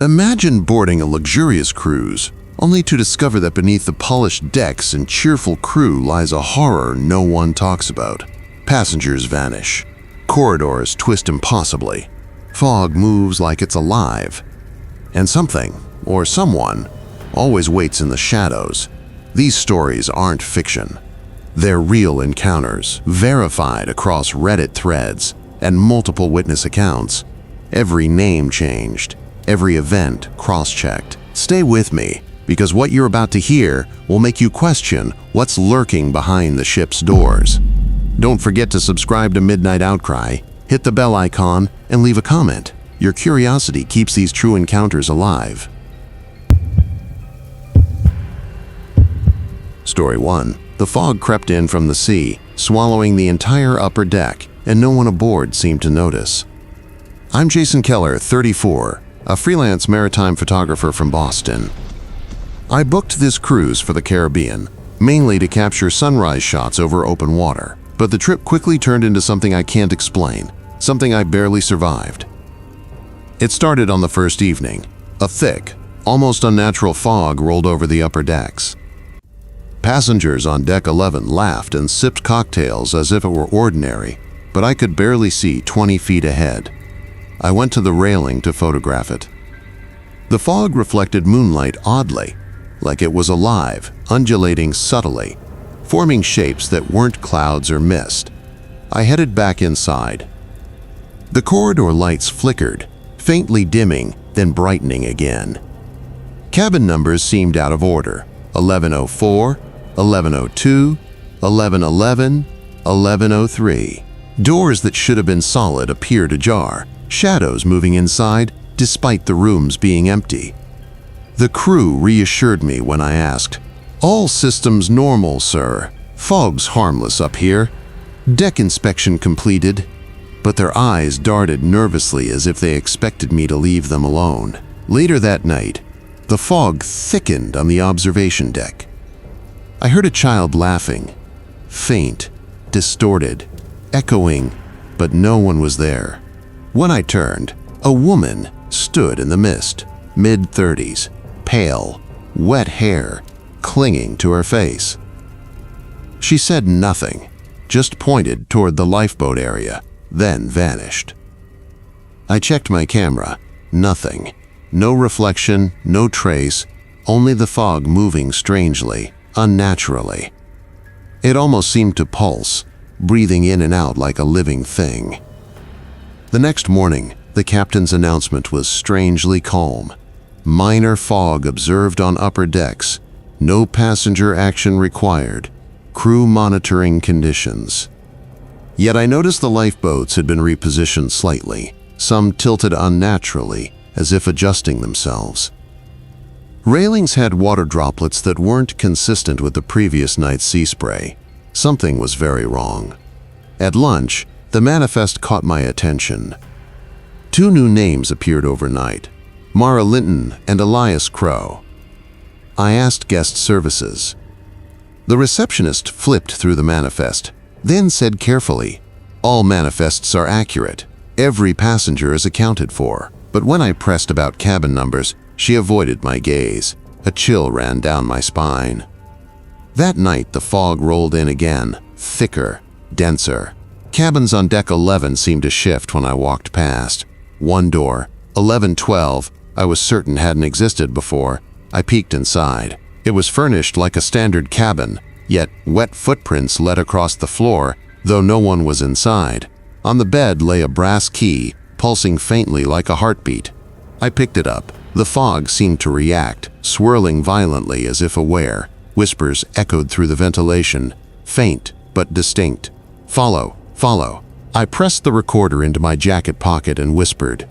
Imagine boarding a luxurious cruise, only to discover that beneath the polished decks and cheerful crew lies a horror no one talks about. Passengers vanish. Corridors twist impossibly. Fog moves like it's alive. And something, or someone, always waits in the shadows. These stories aren't fiction. They're real encounters, verified across Reddit threads and multiple witness accounts. Every name changed. Every event cross-checked. Stay with me, because what you're about to hear will make you question what's lurking behind the ship's doors. Don't forget to subscribe to Midnight Outcry, hit the bell icon, and leave a comment. Your curiosity keeps these true encounters alive. Story 1. The fog crept in from the sea, swallowing the entire upper deck, and no one aboard seemed to notice. I'm Jason Keller, 34. A freelance maritime photographer from Boston. I booked this cruise for the Caribbean, mainly to capture sunrise shots over open water, but the trip quickly turned into something I can't explain, something I barely survived. It started on the first evening. A thick, almost unnatural fog rolled over the upper decks. Passengers on deck 11 laughed and sipped cocktails as if it were ordinary, but I could barely see 20 feet ahead. I went to the railing to photograph it. The fog reflected moonlight oddly, like it was alive, undulating subtly, forming shapes that weren't clouds or mist. I headed back inside. The corridor lights flickered, faintly dimming, then brightening again. Cabin numbers seemed out of order: 1104, 1102, 1111, 1103. Doors that should have been solid appeared ajar, shadows moving inside despite the rooms being empty. The crew reassured me when I asked, "All systems normal, sir. Fog's harmless up here." Deck inspection completed, but their eyes darted nervously as if they expected me to leave them alone. Later that night, the fog thickened on the observation deck. I heard a child laughing, faint, distorted, echoing, but no one was there. When I turned, a woman stood in the mist, mid-30s, pale, wet hair clinging to her face. She said nothing, just pointed toward the lifeboat area, then vanished. I checked my camera. Nothing. No reflection, no trace, only the fog moving strangely, unnaturally. It almost seemed to pulse, breathing in and out like a living thing. The next morning, the captain's announcement was strangely calm. Minor fog observed on upper decks. No passenger action required. Crew monitoring conditions. Yet I noticed the lifeboats had been repositioned slightly, some tilted unnaturally, as if adjusting themselves. Railings had water droplets that weren't consistent with the previous night's sea spray. Something was very wrong. At lunch, the manifest caught my attention. 2 new names appeared overnight: Mara Linton and Elias Crow. I asked guest services. The receptionist flipped through the manifest, then said carefully, "All manifests are accurate. Every passenger is accounted for." But when I pressed about cabin numbers, she avoided my gaze. A chill ran down my spine. That night, the fog rolled in again, thicker, denser. Cabins on deck 11 seemed to shift when I walked past. One door, 1112, I was certain hadn't existed before. I peeked inside. It was furnished like a standard cabin, yet wet footprints led across the floor, though no one was inside. On the bed lay a brass key, pulsing faintly like a heartbeat. I picked it up. The fog seemed to react, swirling violently as if aware. Whispers echoed through the ventilation, faint but distinct. "Follow, follow." I pressed the recorder into my jacket pocket and whispered,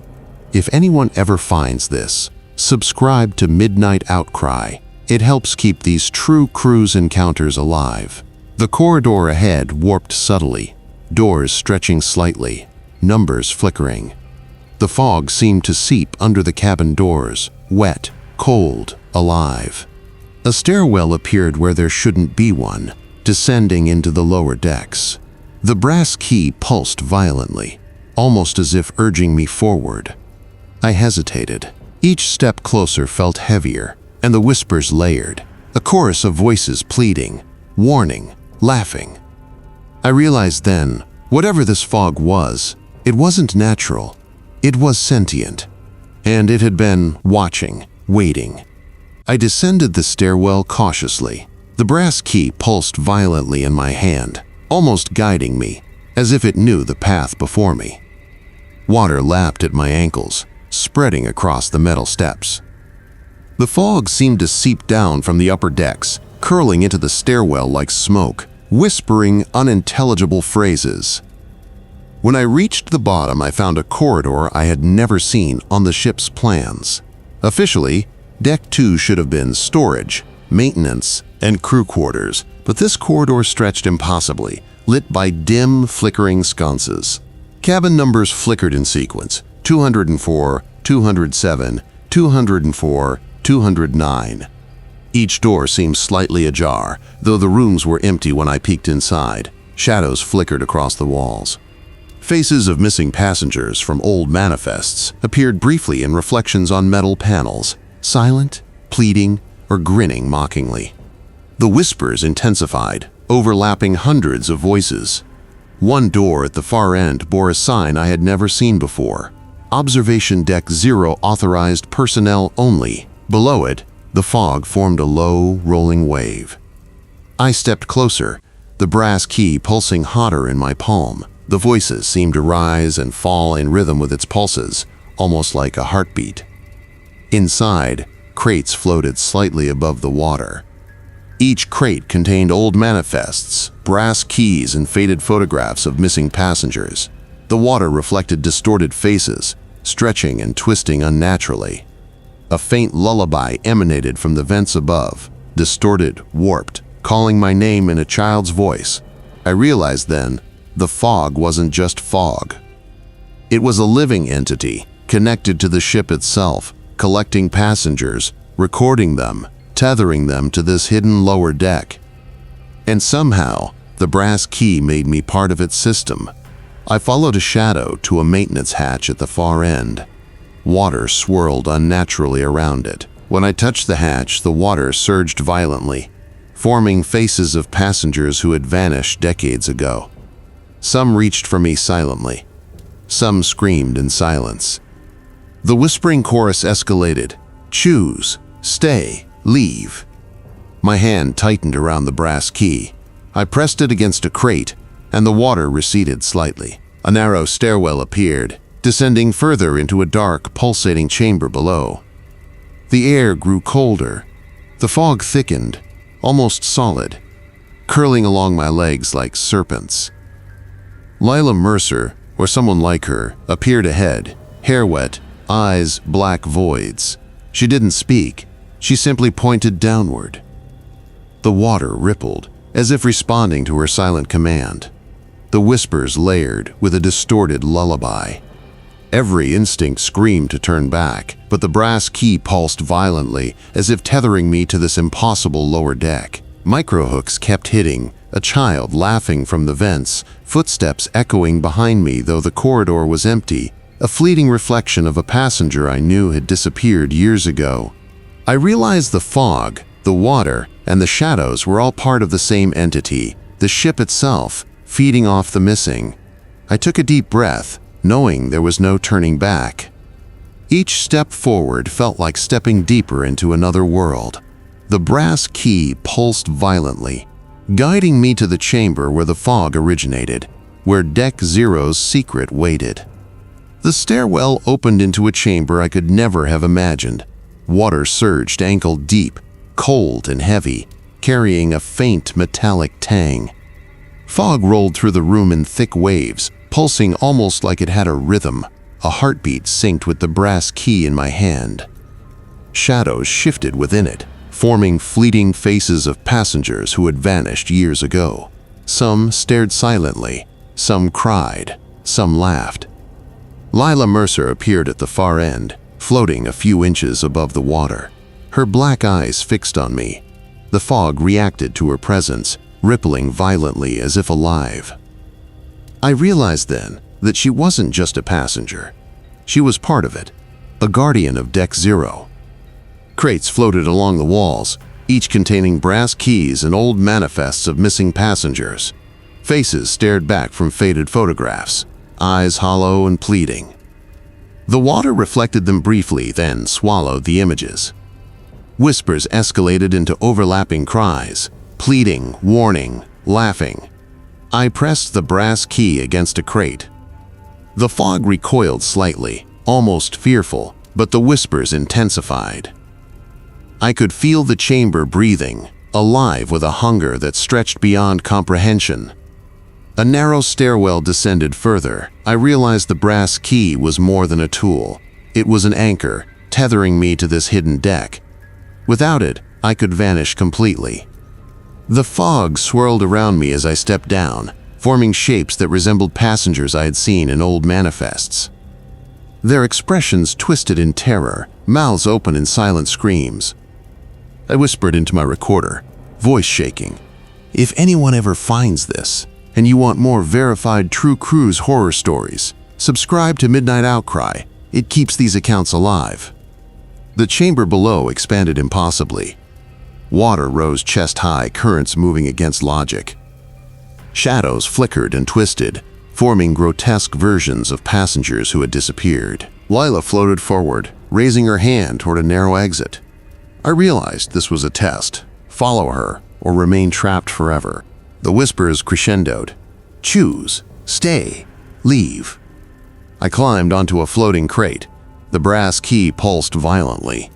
"If anyone ever finds this, subscribe to Midnight Outcry. It helps keep these true cruise encounters alive." The corridor ahead warped subtly, doors stretching slightly, numbers flickering. The fog seemed to seep under the cabin doors, wet, cold, alive. A stairwell appeared where there shouldn't be one, descending into the lower decks. The brass key pulsed violently, almost as if urging me forward. I hesitated. Each step closer felt heavier, and the whispers layered, a chorus of voices pleading, warning, laughing. I realized then, whatever this fog was, it wasn't natural. It was sentient. And it had been watching, waiting. I descended the stairwell cautiously. The brass key pulsed violently in my hand, almost guiding me, as if it knew the path before me. Water lapped at my ankles, spreading across the metal steps. The fog seemed to seep down from the upper decks, curling into the stairwell like smoke, whispering unintelligible phrases. When I reached the bottom, I found a corridor I had never seen on the ship's plans. Officially, Deck 2 should have been storage, maintenance, and crew quarters, but this corridor stretched impossibly, lit by dim, flickering sconces. Cabin numbers flickered in sequence: 204, 207, 204, 209. Each door seemed slightly ajar, though the rooms were empty when I peeked inside. Shadows flickered across the walls. Faces of missing passengers from old manifests appeared briefly in reflections on metal panels, silent, pleading, or grinning mockingly. The whispers intensified, overlapping hundreds of voices. One door at the far end bore a sign I had never seen before: Observation Deck 0 authorized personnel only. Below it, the fog formed a low, rolling wave. I stepped closer, the brass key pulsing hotter in my palm. The voices seemed to rise and fall in rhythm with its pulses, almost like a heartbeat. Inside, crates floated slightly above the water. Each crate contained old manifests, brass keys, and faded photographs of missing passengers. The water reflected distorted faces, stretching and twisting unnaturally. A faint lullaby emanated from the vents above, distorted, warped, calling my name in a child's voice. I realized then, the fog wasn't just fog. It was a living entity, connected to the ship itself, collecting passengers, recording them, tethering them to this hidden lower deck. And somehow, the brass key made me part of its system. I followed a shadow to a maintenance hatch at the far end. Water swirled unnaturally around it. When I touched the hatch, the water surged violently, forming faces of passengers who had vanished decades ago. Some reached for me silently. Some screamed in silence. The whispering chorus escalated: choose, stay, leave. My hand tightened around the brass key. I pressed it against a crate, and the water receded slightly. A narrow stairwell appeared, descending further into a dark, pulsating chamber below. The air grew colder. The fog thickened, almost solid, curling along my legs like serpents. Lila Mercer, or someone like her, appeared ahead, hair wet, eyes black voids. She didn't speak. She simply pointed downward. The water rippled, as if responding to her silent command. The whispers layered with a distorted lullaby. Every instinct screamed to turn back, but the brass key pulsed violently, as if tethering me to this impossible lower deck. Microhooks kept hitting, a child laughing from the vents, footsteps echoing behind me though the corridor was empty, a fleeting reflection of a passenger I knew had disappeared years ago. I realized the fog, the water, and the shadows were all part of the same entity, the ship itself, feeding off the missing. I took a deep breath, knowing there was no turning back. Each step forward felt like stepping deeper into another world. The brass key pulsed violently, guiding me to the chamber where the fog originated, where Deck Zero's secret waited. The stairwell opened into a chamber I could never have imagined. Water surged ankle deep, cold and heavy, carrying a faint metallic tang. Fog rolled through the room in thick waves, pulsing almost like it had a rhythm, a heartbeat synced with the brass key in my hand. Shadows shifted within it, forming fleeting faces of passengers who had vanished years ago. Some stared silently, some cried, some laughed. Lila Mercer appeared at the far end, floating a few inches above the water. Her black eyes fixed on me. The fog reacted to her presence, rippling violently as if alive. I realized then that she wasn't just a passenger. She was part of it, a guardian of Deck Zero. Crates floated along the walls, each containing brass keys and old manifests of missing passengers. Faces stared back from faded photographs, eyes hollow and pleading. The water reflected them briefly, then swallowed the images. Whispers escalated into overlapping cries, pleading, warning, laughing. I pressed the brass key against a crate. The fog recoiled slightly, almost fearful, but the whispers intensified. I could feel the chamber breathing, alive with a hunger that stretched beyond comprehension. A narrow stairwell descended further. I realized the brass key was more than a tool. It was an anchor, tethering me to this hidden deck. Without it, I could vanish completely. The fog swirled around me as I stepped down, forming shapes that resembled passengers I had seen in old manifests. Their expressions twisted in terror, mouths open in silent screams. I whispered into my recorder, voice shaking. If anyone ever finds this, and you want more verified true cruise horror stories, subscribe to Midnight Outcry. It keeps these accounts alive. The chamber below expanded impossibly. Water rose chest-high, currents moving against logic. Shadows flickered and twisted, forming grotesque versions of passengers who had disappeared. Lila floated forward, raising her hand toward a narrow exit. I realized this was a test. Follow her, or remain trapped forever. The whispers crescendoed. Choose, stay, leave. I climbed onto a floating crate. The brass key pulsed violently.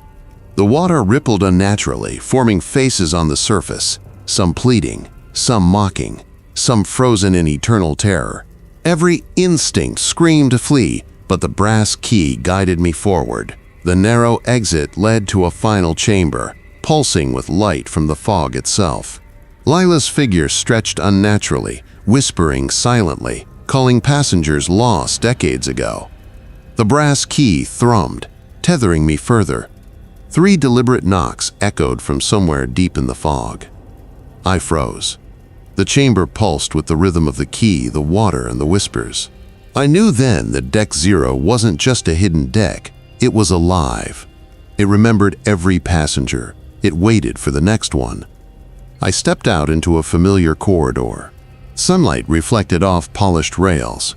The water rippled unnaturally, forming faces on the surface, some pleading, some mocking, some frozen in eternal terror. Every instinct screamed to flee, but the brass key guided me forward. The narrow exit led to a final chamber, pulsing with light from the fog itself. Lila's figure stretched unnaturally, whispering silently, calling passengers lost decades ago. The brass key thrummed, tethering me further. 3 deliberate knocks echoed from somewhere deep in the fog. I froze. The chamber pulsed with the rhythm of the key, the water, and the whispers. I knew then that Deck Zero wasn't just a hidden deck, it was alive. It remembered every passenger. It waited for the next one. I stepped out into a familiar corridor. Sunlight reflected off polished rails.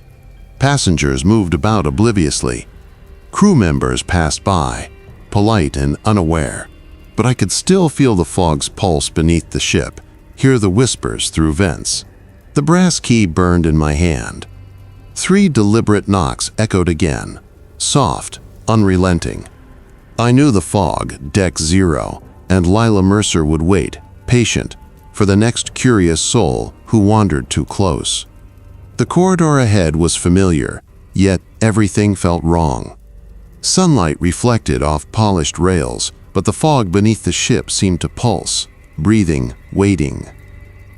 Passengers moved about obliviously. Crew members passed by, polite and unaware, but I could still feel the fog's pulse beneath the ship, hear the whispers through vents. The brass key burned in my hand. 3 deliberate knocks echoed again, soft, unrelenting. I knew the fog, Deck Zero, and Lila Mercer would wait, patient, for the next curious soul who wandered too close. The corridor ahead was familiar, yet everything felt wrong. Sunlight reflected off polished rails, but the fog beneath the ship seemed to pulse, breathing, waiting.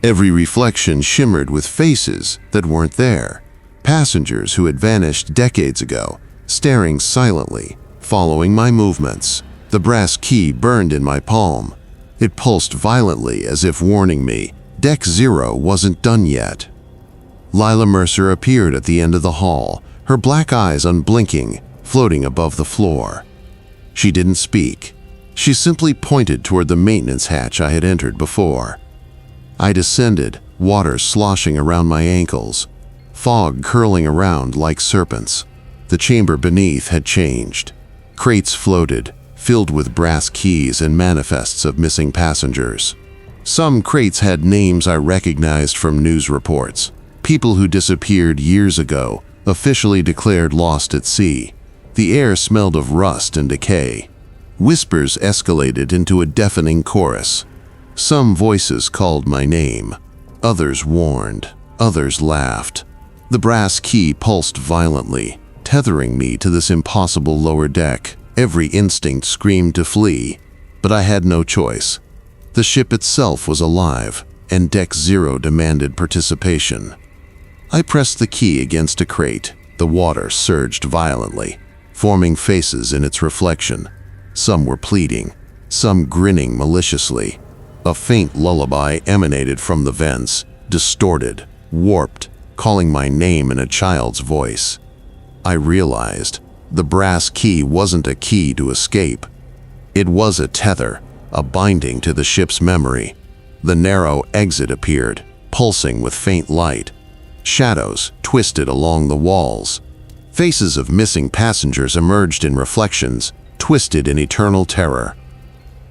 Every reflection shimmered with faces that weren't there, passengers who had vanished decades ago, staring silently, following my movements. The brass key burned in my palm. It pulsed violently as if warning me, Deck Zero wasn't done yet. Lila Mercer appeared at the end of the hall, her black eyes unblinking, floating above the floor. She didn't speak. She simply pointed toward the maintenance hatch I had entered before. I descended, water sloshing around my ankles, fog curling around like serpents. The chamber beneath had changed. Crates floated, filled with brass keys and manifests of missing passengers. Some crates had names I recognized from news reports. People who disappeared years ago, officially declared lost at sea. The air smelled of rust and decay. Whispers escalated into a deafening chorus. Some voices called my name. Others warned. Others laughed. The brass key pulsed violently, tethering me to this impossible lower deck. Every instinct screamed to flee, but I had no choice. The ship itself was alive, and Deck Zero demanded participation. I pressed the key against a crate. The water surged violently, forming faces in its reflection. Some were pleading, some grinning maliciously. A faint lullaby emanated from the vents, distorted, warped, calling my name in a child's voice. I realized The brass key wasn't a key to escape. It was a tether, a binding to the ship's memory. The narrow exit appeared, pulsing with faint light. Shadows twisted along the walls. Faces of missing passengers emerged in reflections, twisted in eternal terror.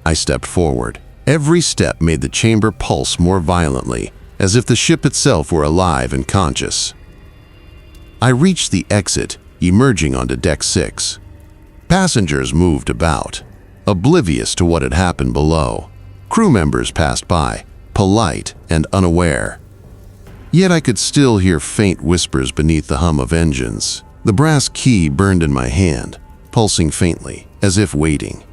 I stepped forward. Every step made the chamber pulse more violently, as if the ship itself were alive and conscious. I reached the exit, emerging onto Deck 6. Passengers moved about, oblivious to what had happened below. Crew members passed by, polite and unaware. Yet I could still hear faint whispers beneath the hum of engines. The brass key burned in my hand, pulsing faintly, as if waiting.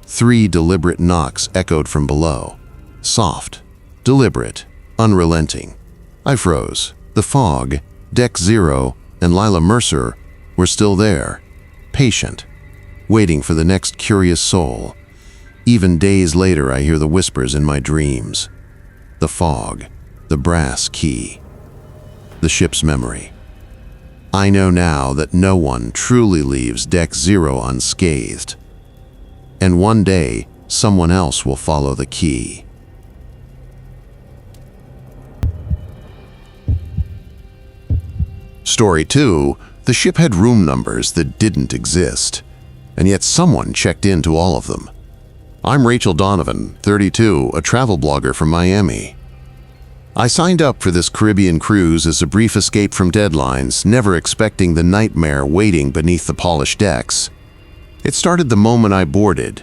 3 deliberate knocks echoed from below. Soft, deliberate, unrelenting. I froze. The fog, Deck 0, and Lila Mercer were still there, patient, waiting for the next curious soul. Even days later, I hear the whispers in my dreams. The fog, the brass key, the ship's memory. I know now that no one truly leaves Deck 0 unscathed. And one day, someone else will follow the key. Story 2. The ship had room numbers that didn't exist, and yet someone checked into all of them. I'm Rachel Donovan, 32, a travel blogger from Miami. I signed up for this Caribbean cruise as a brief escape from deadlines, never expecting the nightmare waiting beneath the polished decks. It started the moment I boarded.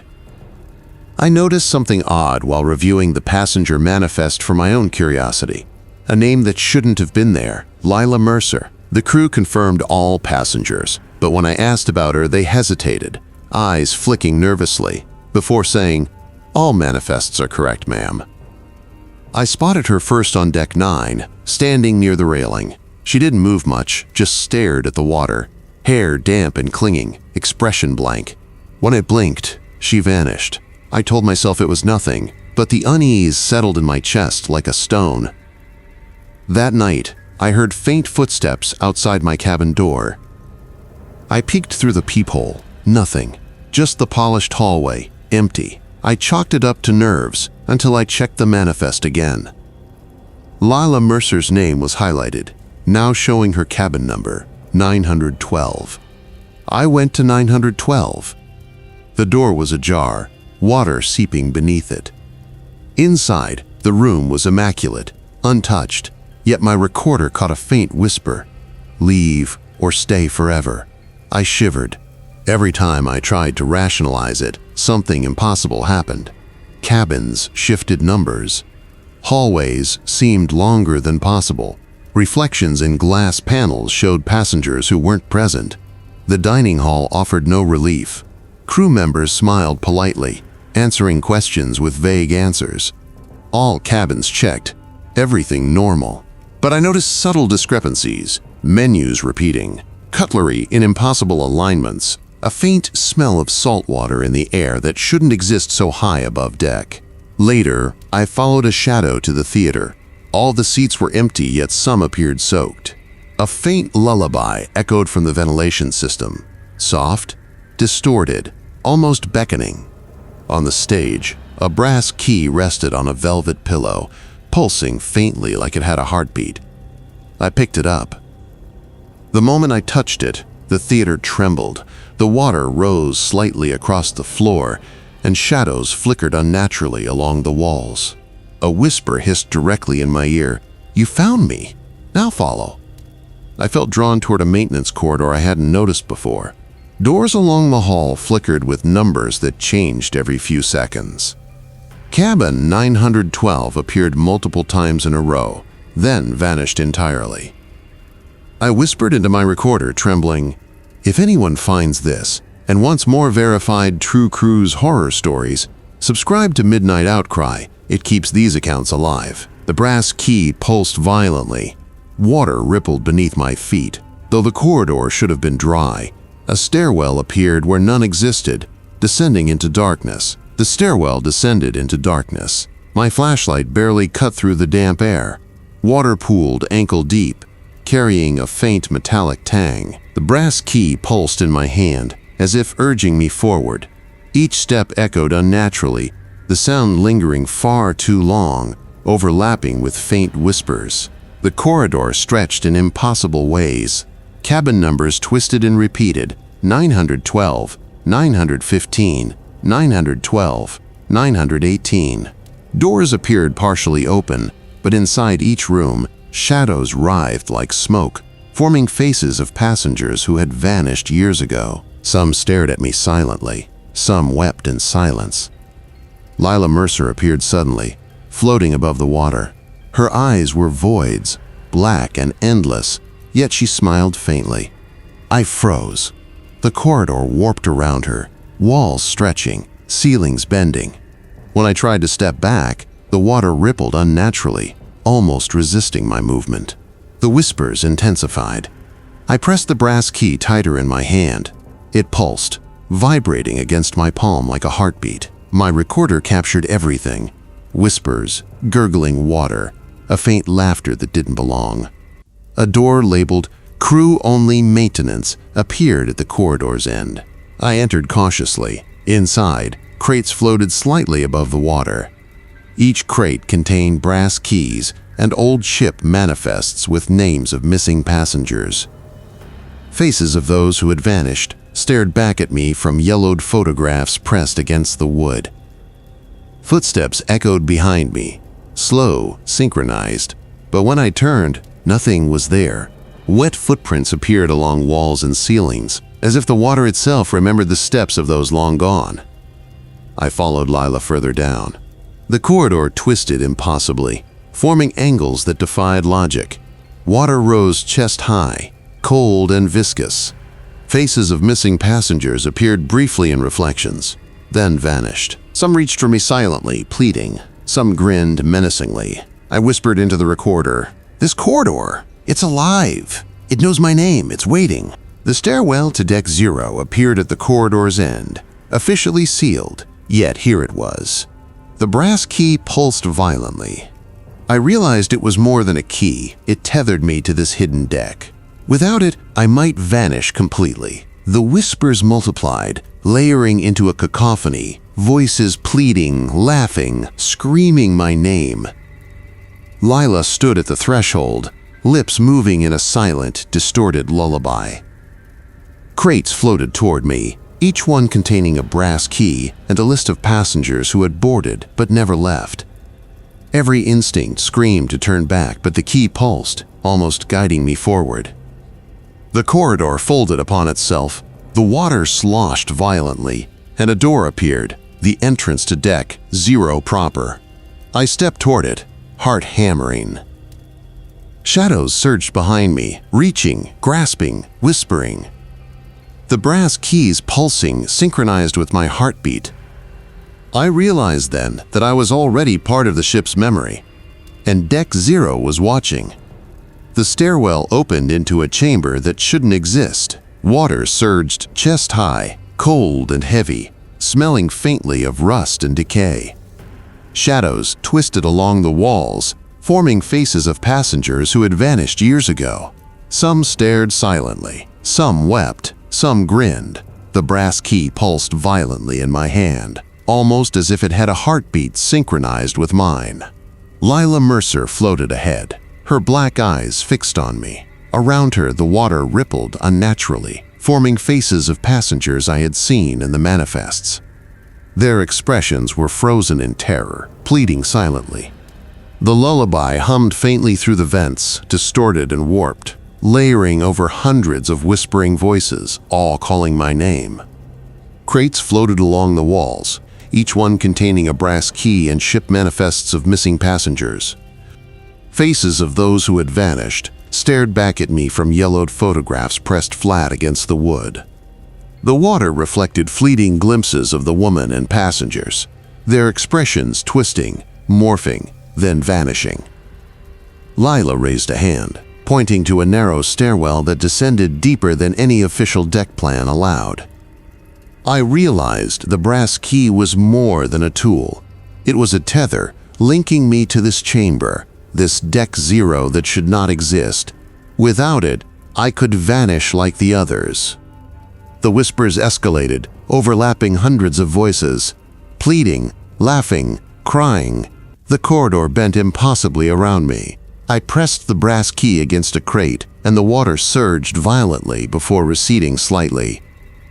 I noticed something odd while reviewing the passenger manifest for my own curiosity. A name that shouldn't have been there, Lila Mercer. The crew confirmed all passengers, but when I asked about her, they hesitated, eyes flicking nervously, before saying, "All manifests are correct, ma'am." I spotted her first on Deck 9, standing near the railing. She didn't move much, just stared at the water, hair damp and clinging, expression blank. When I blinked, she vanished. I told myself it was nothing, but the unease settled in my chest like a stone. That night, I heard faint footsteps outside my cabin door. I peeked through the peephole. Nothing. Just the polished hallway, empty. I chalked it up to nerves until I checked the manifest again. Lila Mercer's name was highlighted, now showing her cabin number, 912. I went to 912. The door was ajar, water seeping beneath it. Inside, the room was immaculate, untouched, yet my recorder caught a faint whisper, "Leave or stay forever." I shivered. Every time I tried to rationalize it, something impossible happened. Cabins shifted numbers. Hallways seemed longer than possible. Reflections in glass panels showed passengers who weren't present. The dining hall offered no relief. Crew members smiled politely, answering questions with vague answers. All cabins checked, everything normal. But I noticed subtle discrepancies, menus repeating, cutlery in impossible alignments, a faint smell of salt water in the air that shouldn't exist so high above deck. Later, I followed a shadow to the theater. All the seats were empty, yet some appeared soaked. A faint lullaby echoed from the ventilation system, soft, distorted, almost beckoning. On the stage, a brass key rested on a velvet pillow, pulsing faintly like it had a heartbeat. I picked it up. The moment I touched it, the theater trembled. The water rose slightly across the floor, and shadows flickered unnaturally along the walls. A whisper hissed directly in my ear, "You found me. Now follow." I felt drawn toward a maintenance corridor I hadn't noticed before. Doors along the hall flickered with numbers that changed every few seconds. Cabin 912 appeared multiple times in a row, then vanished entirely. I whispered into my recorder, trembling, "If anyone finds this and wants more verified true cruise horror stories, subscribe to Midnight Outcry. It keeps these accounts alive." The brass key pulsed violently. Water rippled beneath my feet, though the corridor should have been dry. A stairwell appeared where none existed, descending into darkness. The stairwell descended into darkness. My flashlight barely cut through the damp air. Water pooled ankle deep. carrying a faint metallic tang. The brass key pulsed in my hand, as if urging me forward. Each step echoed unnaturally, the sound lingering far too long, overlapping with faint whispers. The corridor stretched in impossible ways. Cabin numbers twisted and repeated: 912, 915, 912, 918. Doors appeared partially open, but inside each room, shadows writhed like smoke, forming faces of passengers who had vanished years ago. Some stared at me silently, some wept in silence. Lila Mercer appeared suddenly, floating above the water. Her eyes were voids, black and endless, yet she smiled faintly. I froze. The corridor warped around her, walls stretching, ceilings bending. When I tried to step back, the water rippled unnaturally, almost resisting my movement. The whispers intensified. I pressed the brass key tighter in my hand. It pulsed, vibrating against my palm like a heartbeat. My recorder captured everything: whispers, gurgling water, a faint laughter that didn't belong. A door labeled "Crew Only Maintenance" appeared at the corridor's end. I entered cautiously. Inside, crates floated slightly above the water. Each crate contained brass keys and old ship manifests with names of missing passengers. Faces of those who had vanished stared back at me from yellowed photographs pressed against the wood. Footsteps echoed behind me, slow, synchronized, but when I turned, nothing was there. Wet footprints appeared along walls and ceilings, as if the water itself remembered the steps of those long gone. I followed Lila further down. The corridor twisted impossibly, forming angles that defied logic. Water rose chest high, cold and viscous. Faces of missing passengers appeared briefly in reflections, then vanished. Some reached for me silently, pleading. Some grinned menacingly. I whispered into the recorder, "This corridor, it's alive. It knows my name, it's waiting." The stairwell to Deck 0 appeared at the corridor's end, officially sealed, yet here it was. The brass key pulsed violently. I realized it was more than a key. It tethered me to this hidden deck. Without it, I might vanish completely. The whispers multiplied, layering into a cacophony, voices pleading, laughing, screaming my name. Lila stood at the threshold, lips moving in a silent, distorted lullaby. Crates floated toward me, each one containing a brass key and a list of passengers who had boarded but never left. Every instinct screamed to turn back, but the key pulsed, almost guiding me forward. The corridor folded upon itself, the water sloshed violently, and a door appeared, the entrance to Deck 0 proper. I stepped toward it, heart hammering. Shadows surged behind me, reaching, grasping, whispering. The brass keys pulsing synchronized with my heartbeat. I realized then that I was already part of the ship's memory, and Deck 0 was watching. The stairwell opened into a chamber that shouldn't exist. Water surged chest high, cold and heavy, smelling faintly of rust and decay. Shadows twisted along the walls, forming faces of passengers who had vanished years ago. Some stared silently, some wept, some grinned. The brass key pulsed violently in my hand, almost as if it had a heartbeat synchronized with mine. Lila Mercer floated ahead, her black eyes fixed on me. Around her, the water rippled unnaturally, forming faces of passengers I had seen in the manifests. Their expressions were frozen in terror, pleading silently. The lullaby hummed faintly through the vents, distorted and warped, layering over hundreds of whispering voices, all calling my name. Crates floated along the walls, each one containing a brass key and ship manifests of missing passengers. Faces of those who had vanished stared back at me from yellowed photographs pressed flat against the wood. The water reflected fleeting glimpses of the woman and passengers, their expressions twisting, morphing, then vanishing. Lila raised a hand, pointing to a narrow stairwell that descended deeper than any official deck plan allowed. I realized the brass key was more than a tool. It was a tether linking me to this chamber, this Deck 0 that should not exist. Without it, I could vanish like the others. The whispers escalated, overlapping hundreds of voices, pleading, laughing, crying. The corridor bent impossibly around me. I pressed the brass key against a crate, and the water surged violently before receding slightly.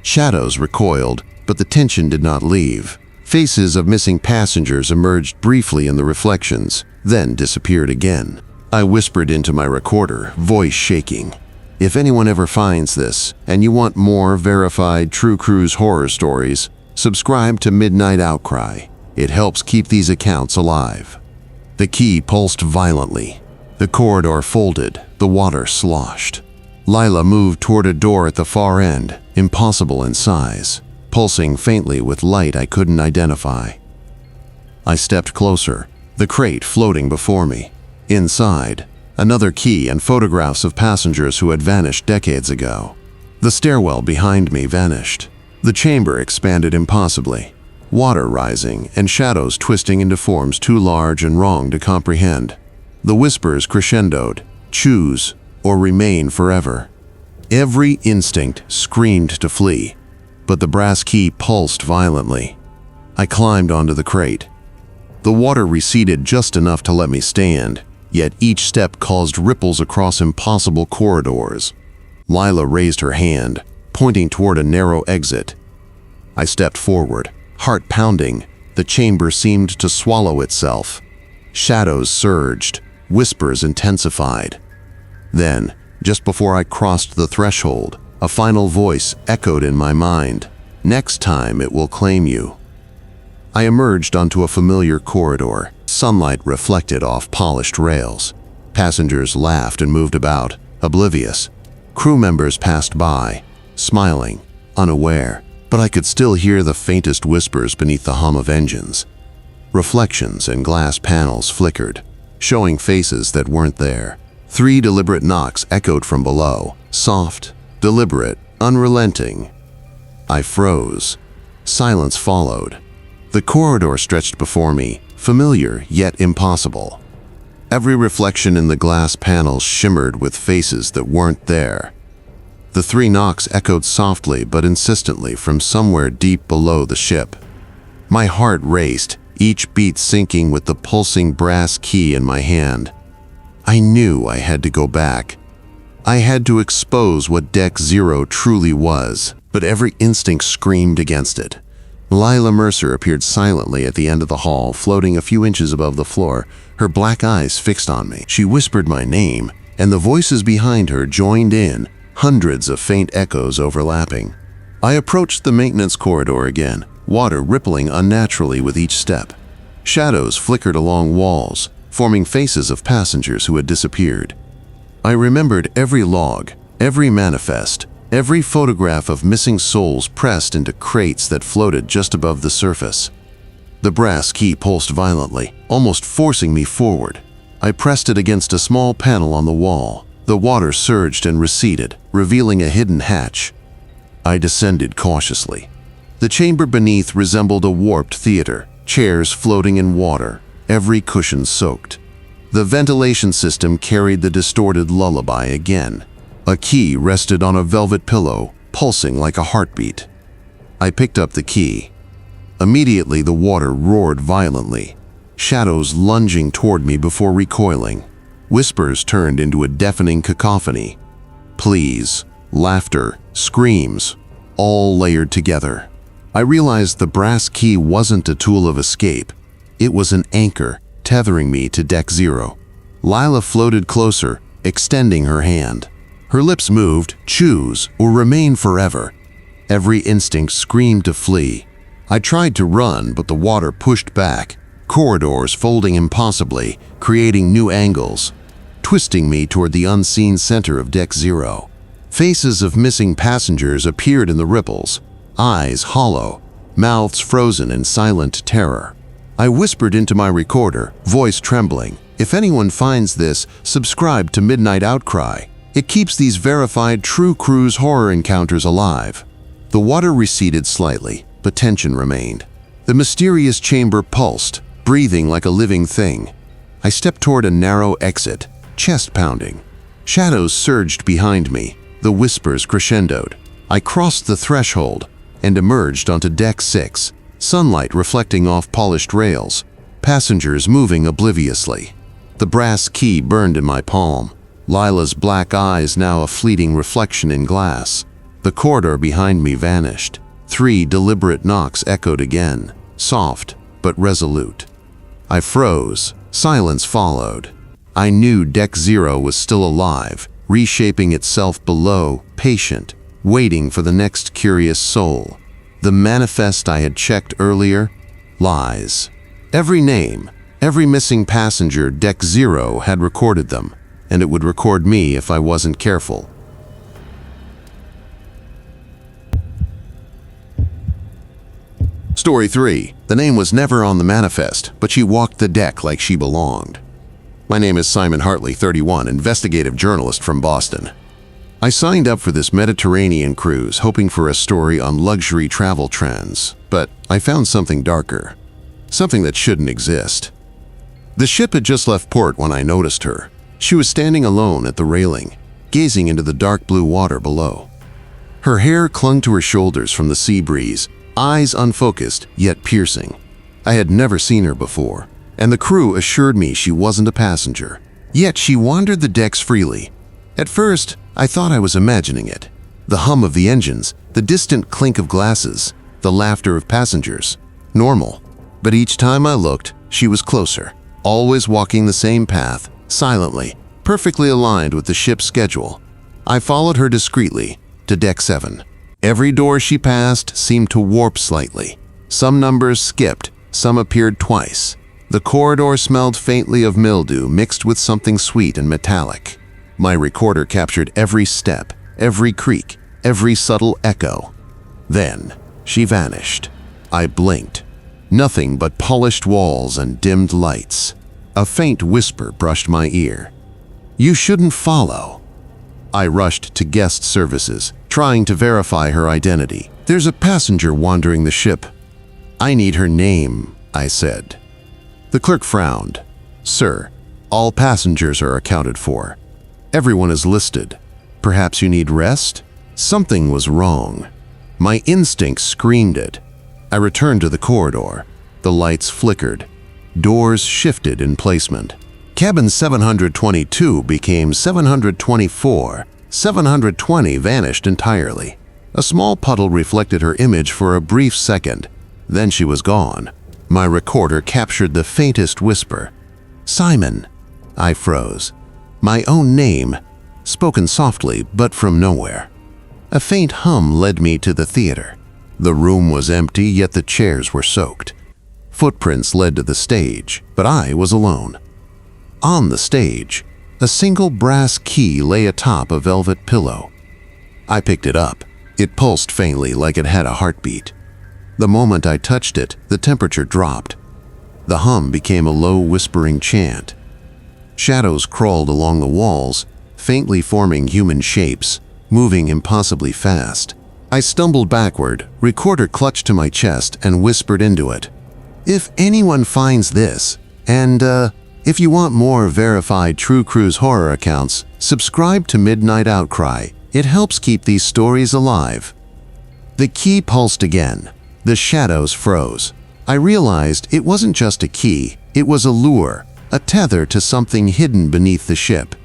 Shadows recoiled, but the tension did not leave. Faces of missing passengers emerged briefly in the reflections, then disappeared again. I whispered into my recorder, voice shaking. If anyone ever finds this, and you want more verified True Cruise horror stories, subscribe to Midnight Outcry. It helps keep these accounts alive. The key pulsed violently. The corridor folded, the water sloshed. Lila moved toward a door at the far end, impossible in size, pulsing faintly with light I couldn't identify. I stepped closer, the crate floating before me. Inside, another key and photographs of passengers who had vanished decades ago. The stairwell behind me vanished. The chamber expanded impossibly, water rising and shadows twisting into forms too large and wrong to comprehend. The whispers crescendoed, choose or remain forever. Every instinct screamed to flee, but the brass key pulsed violently. I climbed onto the crate. The water receded just enough to let me stand, yet each step caused ripples across impossible corridors. Lila raised her hand, pointing toward a narrow exit. I stepped forward, heart pounding. The chamber seemed to swallow itself. Shadows surged, whispers intensified. Then, just before I crossed the threshold, a final voice echoed in my mind. Next time it will claim you. I emerged onto a familiar corridor. Sunlight reflected off polished rails. Passengers laughed and moved about, oblivious. Crew members passed by, smiling, unaware, but I could still hear the faintest whispers beneath the hum of engines. Reflections and glass panels flickered, showing faces that weren't there. 3 deliberate knocks echoed from below, soft, deliberate, unrelenting. I froze. Silence followed. The corridor stretched before me, familiar yet impossible. Every reflection in the glass panels shimmered with faces that weren't there. The 3 knocks echoed softly but insistently from somewhere deep below the ship. My heart raced, each beat syncing with the pulsing brass key in my hand. I knew I had to go back. I had to expose what Deck Zero truly was, but every instinct screamed against it. Lila Mercer appeared silently at the end of the hall, floating a few inches above the floor, her black eyes fixed on me. She whispered my name, and the voices behind her joined in, hundreds of faint echoes overlapping. I approached the maintenance corridor again, water rippling unnaturally with each step. Shadows flickered along walls, forming faces of passengers who had disappeared. I remembered every log, every manifest, every photograph of missing souls pressed into crates that floated just above the surface. The brass key pulsed violently, almost forcing me forward. I pressed it against a small panel on the wall. The water surged and receded, revealing a hidden hatch. I descended cautiously. The chamber beneath resembled a warped theater, chairs floating in water, every cushion soaked. The ventilation system carried the distorted lullaby again. A key rested on a velvet pillow, pulsing like a heartbeat. I picked up the key. Immediately, the water roared violently, shadows lunging toward me before recoiling. Whispers turned into a deafening cacophony. Pleas, laughter, screams, all layered together. I realized the brass key wasn't a tool of escape. It was an anchor, tethering me to Deck Zero. Lila floated closer, extending her hand. Her lips moved, choose or remain forever. Every instinct screamed to flee. I tried to run, but the water pushed back, corridors folding impossibly, creating new angles, twisting me toward the unseen center of Deck Zero. Faces of missing passengers appeared in the ripples, eyes hollow, mouths frozen in silent terror. I whispered into my recorder, voice trembling, "If anyone finds this, subscribe to Midnight Outcry. It keeps these verified True Cruise horror encounters alive." The water receded slightly, but tension remained. The mysterious chamber pulsed, breathing like a living thing. I stepped toward a narrow exit, chest pounding. Shadows surged behind me, the whispers crescendoed. I crossed the threshold and emerged onto Deck 6, sunlight reflecting off polished rails, passengers moving obliviously. The brass key burned in my palm, Lila's black eyes now a fleeting reflection in glass. The corridor behind me vanished. 3 deliberate knocks echoed again, soft but resolute. I froze. Silence followed. I knew Deck 0 was still alive, reshaping itself below, patient, waiting for the next curious soul. The manifest I had checked earlier? Lies. Every name, every missing passenger, Deck 0 had recorded them, and it would record me if I wasn't careful. Story 3. The name was never on the manifest, but she walked the deck like she belonged. My name is Simon Hartley, 31, investigative journalist from Boston. I signed up for this Mediterranean cruise hoping for a story on luxury travel trends, but I found something darker. Something that shouldn't exist. The ship had just left port when I noticed her. She was standing alone at the railing, gazing into the dark blue water below. Her hair clung to her shoulders from the sea breeze, eyes unfocused yet piercing. I had never seen her before, and the crew assured me she wasn't a passenger. Yet she wandered the decks freely. At first, I thought I was imagining it. The hum of the engines, the distant clink of glasses, the laughter of passengers. Normal. But each time I looked, she was closer, always walking the same path, silently, perfectly aligned with the ship's schedule. I followed her discreetly to Deck 7. Every door she passed seemed to warp slightly. Some numbers skipped, some appeared twice. The corridor smelled faintly of mildew mixed with something sweet and metallic. My recorder captured every step, every creak, every subtle echo. Then she vanished. I blinked. Nothing but polished walls and dimmed lights. A faint whisper brushed my ear. "You shouldn't follow." I rushed to guest services, trying to verify her identity. "There's a passenger wandering the ship." "I need her name," I said. The clerk frowned. "Sir, all passengers are accounted for. Everyone is listed. Perhaps you need rest?" Something was wrong. My instincts screamed it. I returned to the corridor. The lights flickered. Doors shifted in placement. Cabin 722 became 724. 720 vanished entirely. A small puddle reflected her image for a brief second. Then she was gone. My recorder captured the faintest whisper. "Simon." I froze. My own name, spoken softly but from nowhere. A faint hum led me to the theater. The room was empty, yet the chairs were soaked. Footprints led to the stage, but I was alone. On the stage, a single brass key lay atop a velvet pillow. I picked it up. It pulsed faintly like it had a heartbeat. The moment I touched it, the temperature dropped. The hum became a low whispering chant. Shadows crawled along the walls, faintly forming human shapes, moving impossibly fast. I stumbled backward, recorder clutched to my chest, and whispered into it. "If anyone finds this, and if you want more verified true cruise horror accounts, subscribe to Midnight Outcry. It helps keep these stories alive." The key pulsed again. The shadows froze. I realized it wasn't just a key, it was a lure, a tether to something hidden beneath the ship.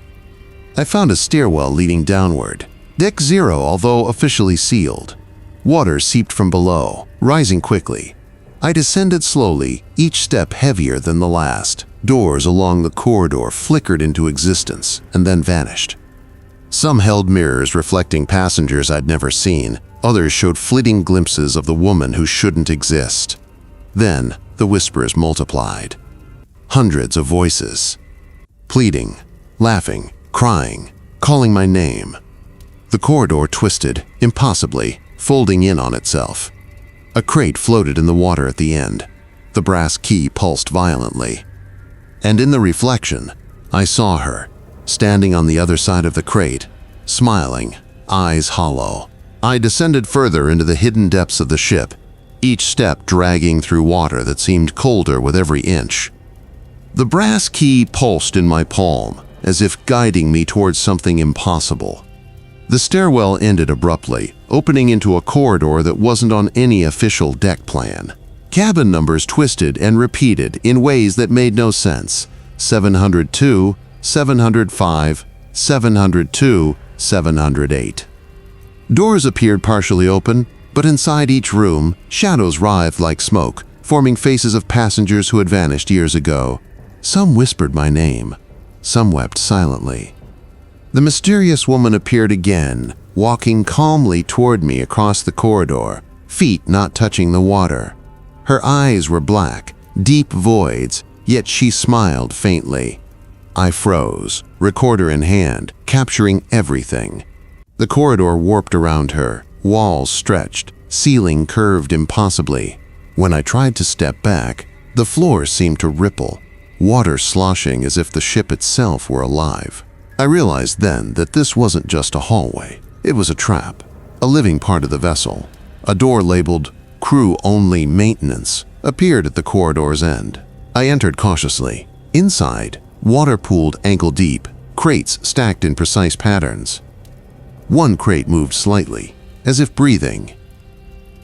I found a stairwell leading downward. Deck 0, although officially sealed. Water seeped from below, rising quickly. I descended slowly, each step heavier than the last. Doors along the corridor flickered into existence and then vanished. Some held mirrors reflecting passengers I'd never seen. Others showed fleeting glimpses of the woman who shouldn't exist. Then the whispers multiplied. Hundreds of voices. Pleading, laughing, crying, calling my name. The corridor twisted, impossibly, folding in on itself. A crate floated in the water at the end. The brass key pulsed violently. And in the reflection, I saw her, standing on the other side of the crate, smiling, eyes hollow. I descended further into the hidden depths of the ship, each step dragging through water that seemed colder with every inch. The brass key pulsed in my palm, as if guiding me towards something impossible. The stairwell ended abruptly, opening into a corridor that wasn't on any official deck plan. Cabin numbers twisted and repeated in ways that made no sense. 702, 705, 702, 708. Doors appeared partially open, but inside each room, shadows writhed like smoke, forming faces of passengers who had vanished years ago. Some whispered my name. Some wept silently. The mysterious woman appeared again, walking calmly toward me across the corridor, feet not touching the water. Her eyes were black, deep voids, yet she smiled faintly. I froze, recorder in hand, capturing everything. The corridor warped around her, walls stretched, ceiling curved impossibly. When I tried to step back, the floor seemed to ripple, water sloshing as if the ship itself were alive. I realized then that this wasn't just a hallway. It was a trap, a living part of the vessel. A door labeled "Crew Only Maintenance" appeared at the corridor's end. I entered cautiously. Inside, water pooled ankle deep, crates stacked in precise patterns. One crate moved slightly, as if breathing.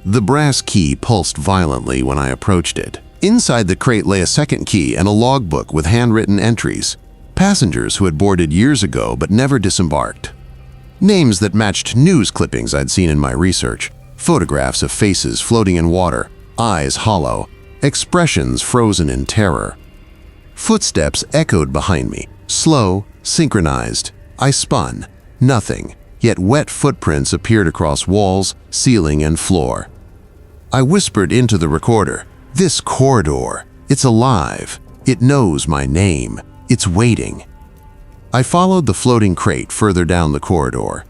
The brass key pulsed violently when I approached it. Inside the crate lay a second key and a logbook with handwritten entries. Passengers who had boarded years ago but never disembarked. Names that matched news clippings I'd seen in my research. Photographs of faces floating in water, eyes hollow, expressions frozen in terror. Footsteps echoed behind me, slow, synchronized. I spun. Nothing, yet wet footprints appeared across walls, ceiling, and floor. I whispered into the recorder, "This corridor, it's alive. It knows my name. It's waiting." I followed the floating crate further down the corridor.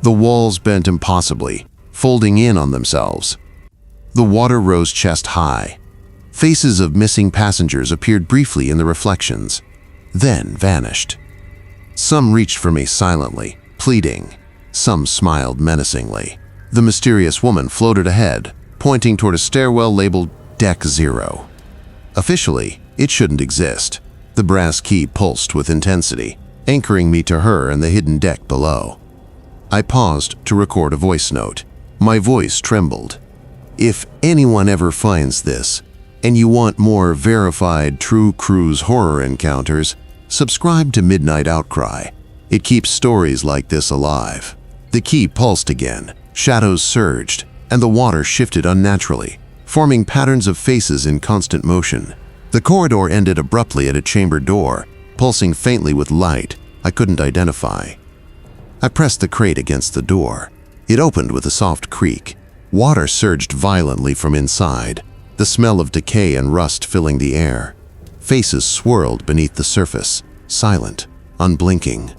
The walls bent impossibly, folding in on themselves. The water rose chest high. Faces of missing passengers appeared briefly in the reflections, then vanished. Some reached for me silently, pleading. Some smiled menacingly. The mysterious woman floated ahead, pointing toward a stairwell labeled Deck 0. Officially, it shouldn't exist. The brass key pulsed with intensity, anchoring me to her and the hidden deck below. I paused to record a voice note. My voice trembled. If anyone ever finds this, and you want more verified true cruise horror encounters, subscribe to Midnight Outcry. It keeps stories like this alive. The key pulsed again, shadows surged, and the water shifted unnaturally, forming patterns of faces in constant motion. The corridor ended abruptly at a chamber door, pulsing faintly with light I couldn't identify. I pressed the crate against the door. It opened with a soft creak. Water surged violently from inside, the smell of decay and rust filling the air. Faces swirled beneath the surface, silent, unblinking.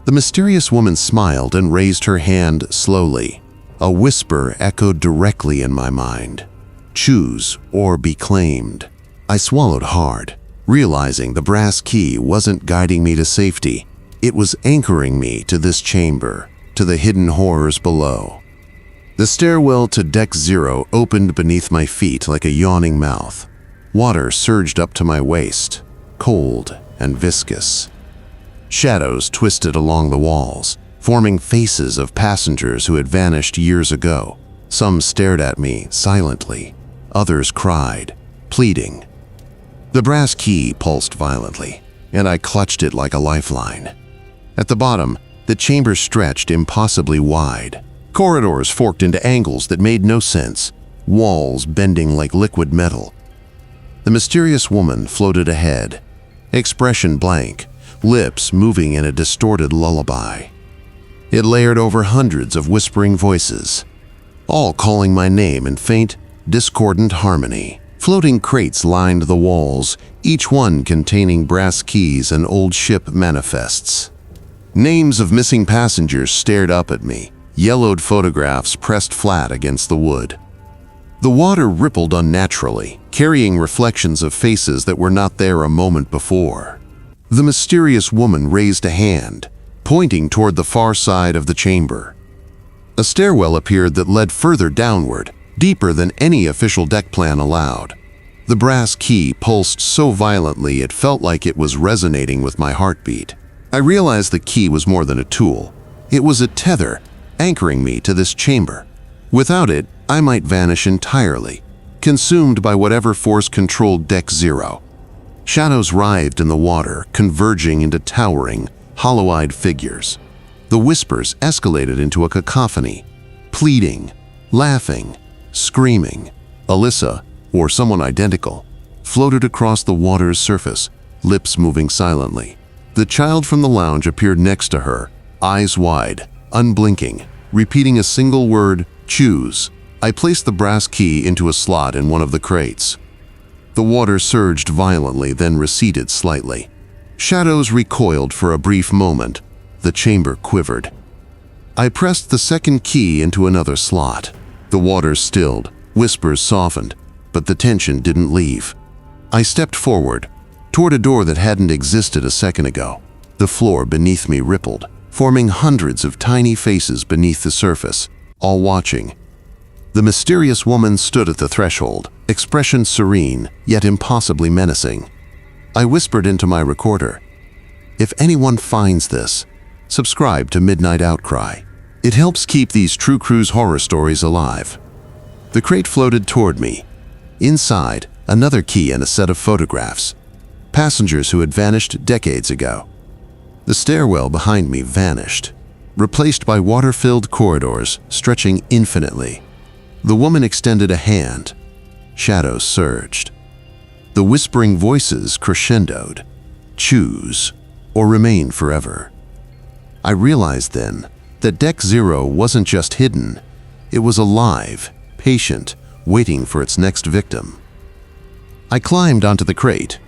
The mysterious woman smiled and raised her hand slowly. A whisper echoed directly in my mind. Choose or be claimed. I swallowed hard, realizing the brass key wasn't guiding me to safety. It was anchoring me to this chamber, to the hidden horrors below. The stairwell to Deck 0 opened beneath my feet like a yawning mouth. Water surged up to my waist, cold and viscous. Shadows twisted along the walls, forming faces of passengers who had vanished years ago. Some stared at me silently. Others cried, pleading. The brass key pulsed violently, and I clutched it like a lifeline. At the bottom, the chamber stretched impossibly wide. Corridors forked into angles that made no sense, walls bending like liquid metal. The mysterious woman floated ahead, expression blank, lips moving in a distorted lullaby. It layered over hundreds of whispering voices, all calling my name in faint, discordant harmony. Floating crates lined the walls, each one containing brass keys and old ship manifests. Names of missing passengers stared up at me, yellowed photographs pressed flat against the wood. The water rippled unnaturally, carrying reflections of faces that were not there a moment before. The mysterious woman raised a hand, pointing toward the far side of the chamber. A stairwell appeared that led further downward, deeper than any official deck plan allowed. The brass key pulsed so violently it felt like it was resonating with my heartbeat. I realized the key was more than a tool. It was a tether, anchoring me to this chamber. Without it, I might vanish entirely, consumed by whatever force controlled Deck Zero. Shadows writhed in the water, converging into towering, hollow-eyed figures. The whispers escalated into a cacophony, pleading, laughing, screaming. Alyssa, or someone identical, floated across the water's surface, lips moving silently. The child from the lounge appeared next to her, eyes wide, unblinking, repeating a single word, "Choose." I placed the brass key into a slot in one of the crates. The water surged violently, then receded slightly. Shadows recoiled for a brief moment. The chamber quivered. I pressed the second key into another slot. The water stilled, whispers softened, but the tension didn't leave. I stepped forward, toward a door that hadn't existed a second ago. The floor beneath me rippled, forming hundreds of tiny faces beneath the surface, all watching. The mysterious woman stood at the threshold, expression serene, yet impossibly menacing. I whispered into my recorder, "If anyone finds this, subscribe to Midnight Outcry. It helps keep these true cruise horror stories alive." The crate floated toward me. Inside, another key and a set of photographs. Passengers who had vanished decades ago. The stairwell behind me vanished, replaced by water-filled corridors stretching infinitely. The woman extended a hand. Shadows surged. The whispering voices crescendoed. "Choose or remain forever." I realized then that Deck Zero wasn't just hidden. It was alive, patient, waiting for its next victim. I climbed onto the crate.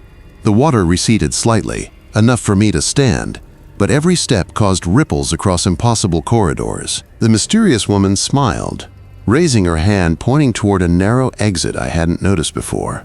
The water receded slightly, enough for me to stand, but every step caused ripples across impossible corridors. The mysterious woman smiled, raising her hand pointing toward a narrow exit I hadn't noticed before.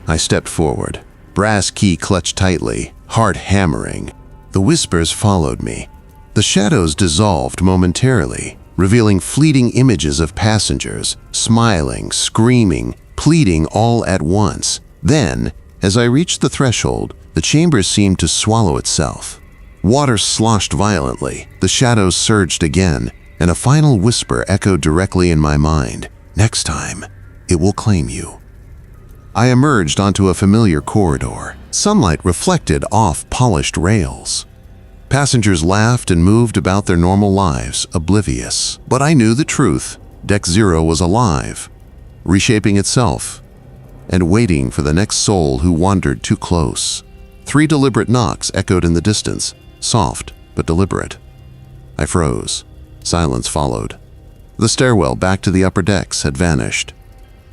I stepped forward, brass key clutched tightly, heart hammering. The whispers followed me. The shadows dissolved momentarily, revealing fleeting images of passengers, smiling, screaming, pleading all at once. Then, as I reached the threshold, the chamber seemed to swallow itself. Water sloshed violently, the shadows surged again, and a final whisper echoed directly in my mind. "Next time, it will claim you." I emerged onto a familiar corridor. Sunlight reflected off polished rails. Passengers laughed and moved about their normal lives, oblivious. But I knew the truth. Deck Zero was alive, reshaping itself, and waiting for the next soul who wandered too close. 3 deliberate knocks echoed in the distance, soft but deliberate. I froze. Silence followed. The stairwell back to the upper decks had vanished.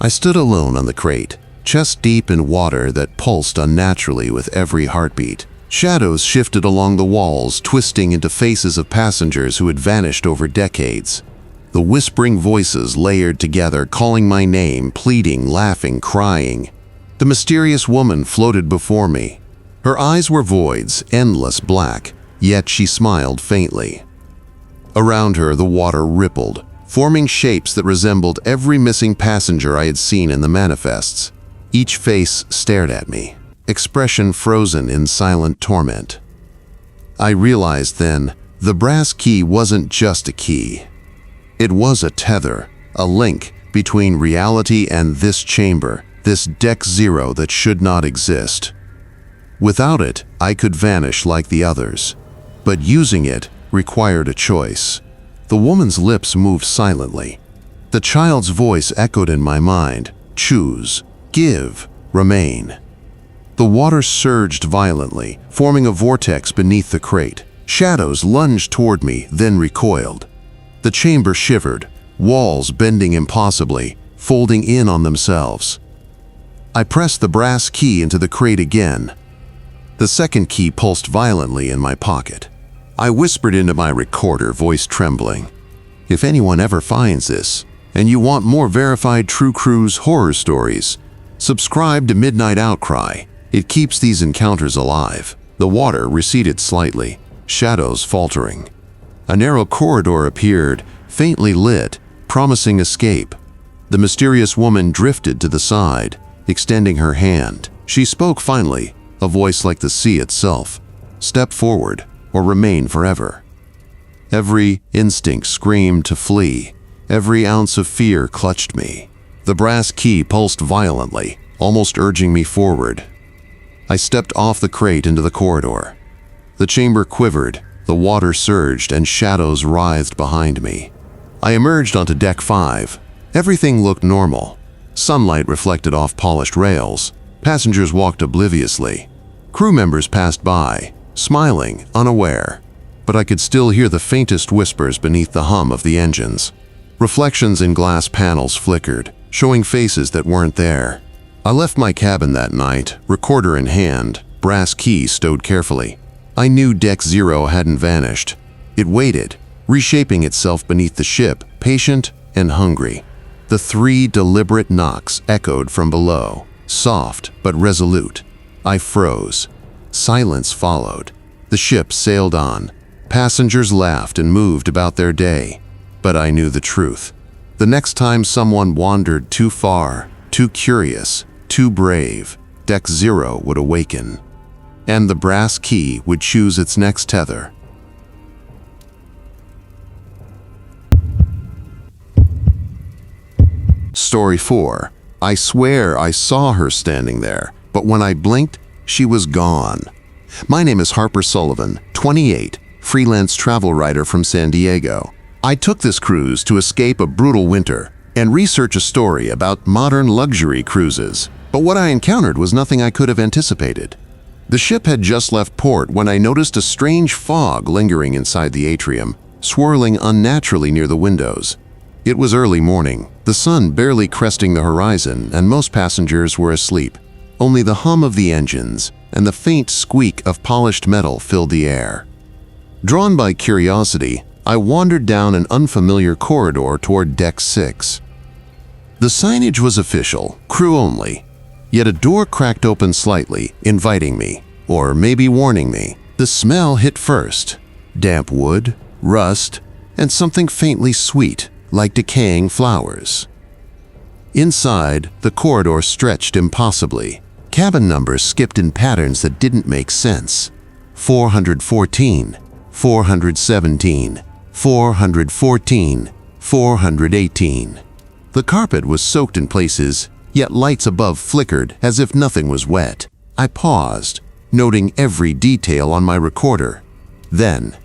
I stood alone on the crate, chest deep in water that pulsed unnaturally with every heartbeat. Shadows shifted along the walls, twisting into faces of passengers who had vanished over decades. The whispering voices layered together, calling my name, pleading, laughing, crying. The mysterious woman floated before me. Her eyes were voids, endless black, yet she smiled faintly. Around her, the water rippled, forming shapes that resembled every missing passenger I had seen in the manifests. Each face stared at me, expression frozen in silent torment. I realized then, the brass key wasn't just a key. It was a tether, a link between reality and this chamber, this Deck Zero that should not exist. Without it, I could vanish like the others. But using it required a choice. The woman's lips moved silently. The child's voice echoed in my mind. Choose, give, remain. The water surged violently, forming a vortex beneath the crate. Shadows lunged toward me, then recoiled. The chamber shivered, walls bending impossibly, folding in on themselves. I pressed the brass key into the crate again. The second key pulsed violently in my pocket. I whispered into my recorder, voice trembling. If anyone ever finds this, and you want more verified true cruise horror stories, subscribe to Midnight Outcry. It keeps these encounters alive. The water receded slightly, shadows faltering. A narrow corridor appeared, faintly lit, promising escape. The mysterious woman drifted to the side, extending her hand. She spoke finally, a voice like the sea itself. "Step forward, or remain forever." Every instinct screamed to flee. Every ounce of fear clutched me. The brass key pulsed violently, almost urging me forward. I stepped off the crate into the corridor. The chamber quivered, the water surged, and shadows writhed behind me. I emerged onto deck 5. Everything looked normal. Sunlight reflected off polished rails. Passengers walked obliviously. Crew members passed by, smiling, unaware. But I could still hear the faintest whispers beneath the hum of the engines. Reflections in glass panels flickered, showing faces that weren't there. I left my cabin that night, recorder in hand, brass key stowed carefully. I knew Deck 0 hadn't vanished. It waited, reshaping itself beneath the ship, patient and hungry. The 3 deliberate knocks echoed from below, soft but resolute. I froze. Silence followed. The ship sailed on. Passengers laughed and moved about their day. But I knew the truth. The next time someone wandered too far, too curious, too brave, Deck 0 would awaken. And the brass key would choose its next tether. Story 4. I swear I saw her standing there, but when I blinked, she was gone. My name is Harper Sullivan, 28, freelance travel writer from San Diego. I took this cruise to escape a brutal winter and research a story about modern luxury cruises. But what I encountered was nothing I could have anticipated. The ship had just left port when I noticed a strange fog lingering inside the atrium, swirling unnaturally near the windows. It was early morning, the sun barely cresting the horizon, and most passengers were asleep. Only the hum of the engines and the faint squeak of polished metal filled the air. Drawn by curiosity, I wandered down an unfamiliar corridor toward Deck 6. The signage was official, crew only, yet a door cracked open slightly, inviting me, or maybe warning me. The smell hit first: damp wood, rust, and something faintly sweet, like decaying flowers. Inside, the corridor stretched impossibly. Cabin numbers skipped in patterns that didn't make sense. 414, 417, 414, 418. The carpet was soaked in places, yet lights above flickered as if nothing was wet. I paused, noting every detail on my recorder. Then,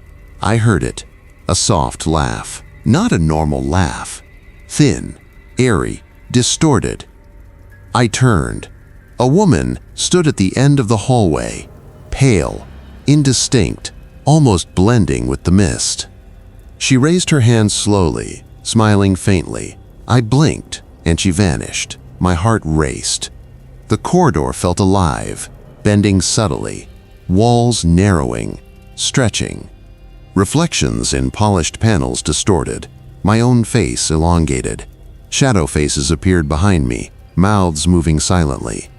I heard it, a soft laugh. Not a normal laugh. Thin, airy, distorted. I turned. A woman stood at the end of the hallway, pale, indistinct, almost blending with the mist. She raised her hand slowly, smiling faintly. I blinked, and she vanished. My heart raced. The corridor felt alive, bending subtly, walls narrowing, stretching. Reflections in polished panels distorted, my own face elongated. Shadow faces appeared behind me, mouths moving silently.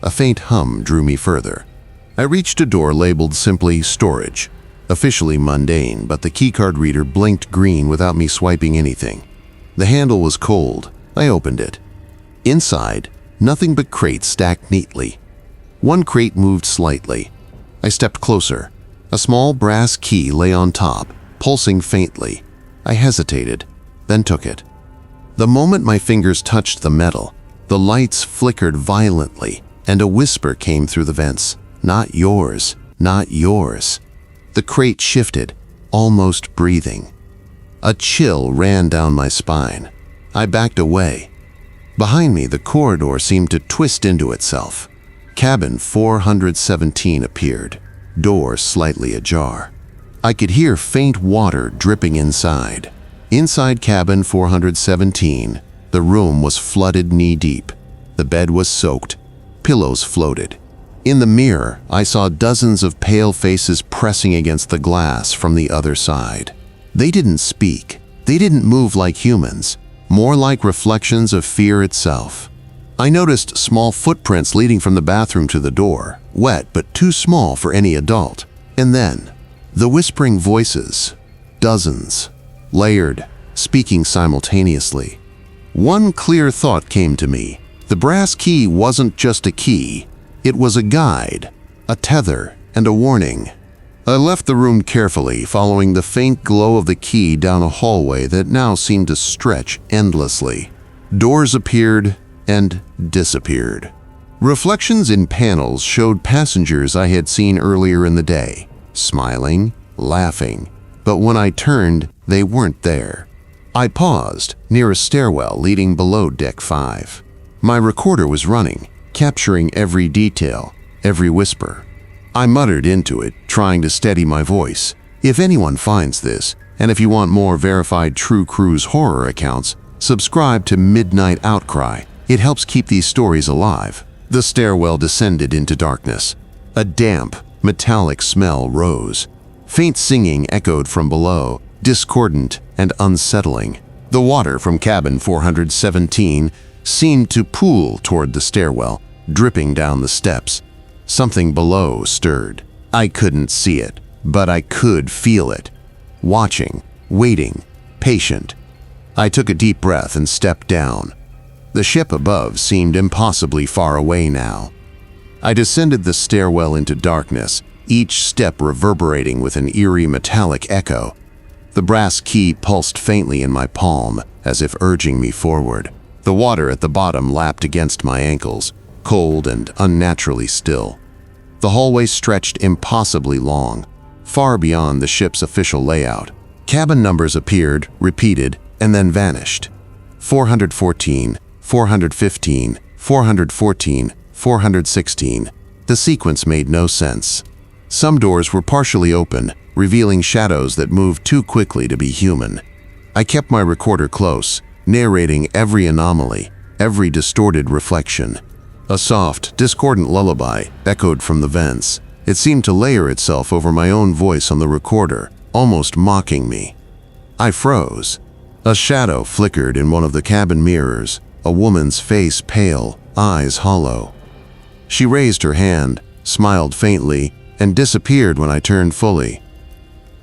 A faint hum drew me further. I reached a door labeled simply storage. Officially mundane, but the keycard reader blinked green without me swiping anything. The handle was cold. I opened it. Inside, nothing but crates stacked neatly. One crate moved slightly. I stepped closer. A small brass key lay on top, pulsing faintly. I hesitated, then took it. The moment my fingers touched the metal, the lights flickered violently, and a whisper came through the vents. "Not yours, not yours." The crate shifted, almost breathing. A chill ran down my spine. I backed away. Behind me, the corridor seemed to twist into itself. Cabin 417 appeared, door slightly ajar. I could hear faint water dripping inside. Inside cabin 417, the room was flooded knee-deep. The bed was soaked. Pillows floated. In the mirror, I saw dozens of pale faces pressing against the glass from the other side. They didn't speak. They didn't move like humans, more like reflections of fear itself. I noticed small footprints leading from the bathroom to the door, wet but too small for any adult. And then, the whispering voices, dozens, layered, speaking simultaneously. One clear thought came to me: The brass key wasn't just a key. It was a guide, a tether, and a warning. I left the room carefully, following the faint glow of the key down a hallway that now seemed to stretch endlessly. Doors appeared and disappeared. Reflections in panels showed passengers I had seen earlier in the day, smiling, laughing, but when I turned, they weren't there. I paused near a stairwell leading below Deck 5. My recorder was running, capturing every detail, every whisper. I muttered into it, trying to steady my voice. If anyone finds this, and if you want more verified True Cruise horror accounts, subscribe to Midnight Outcry. It helps keep these stories alive. The stairwell descended into darkness. A damp, metallic smell rose. Faint singing echoed from below, discordant and unsettling. The water from cabin 417 seemed to pool toward the stairwell, dripping down the steps. Something below stirred. I couldn't see it, but I could feel it. Watching, waiting, patient. I took a deep breath and stepped down. The ship above seemed impossibly far away now. I descended the stairwell into darkness, each step reverberating with an eerie metallic echo. The brass key pulsed faintly in my palm, as if urging me forward. The water at the bottom lapped against my ankles, cold and unnaturally still. The hallway stretched impossibly long, far beyond the ship's official layout. Cabin numbers appeared, repeated, and then vanished. 414, 415, 414, 416. The sequence made no sense. Some doors were partially open, revealing shadows that moved too quickly to be human. I kept my recorder close, narrating every anomaly, every distorted reflection. A soft, discordant lullaby echoed from the vents. It seemed to layer itself over my own voice on the recorder, almost mocking me. I froze. A shadow flickered in one of the cabin mirrors, a woman's face pale, eyes hollow. She raised her hand, smiled faintly, and disappeared when I turned fully.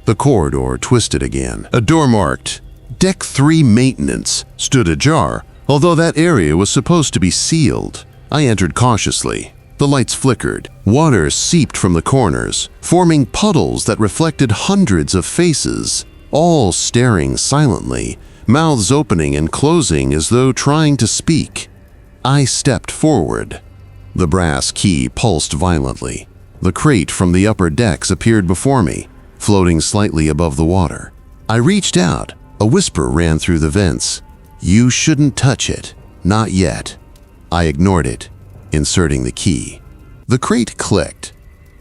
The corridor twisted again. A door marked Deck 3 Maintenance stood ajar, although that area was supposed to be sealed. I entered cautiously. The lights flickered. Water seeped from the corners, forming puddles that reflected hundreds of faces, all staring silently, mouths opening and closing as though trying to speak. I stepped forward. The brass key pulsed violently. The crate from the upper decks appeared before me, floating slightly above the water. I reached out. A whisper ran through the vents. "You shouldn't touch it. Not yet." I ignored it, inserting the key. The crate clicked,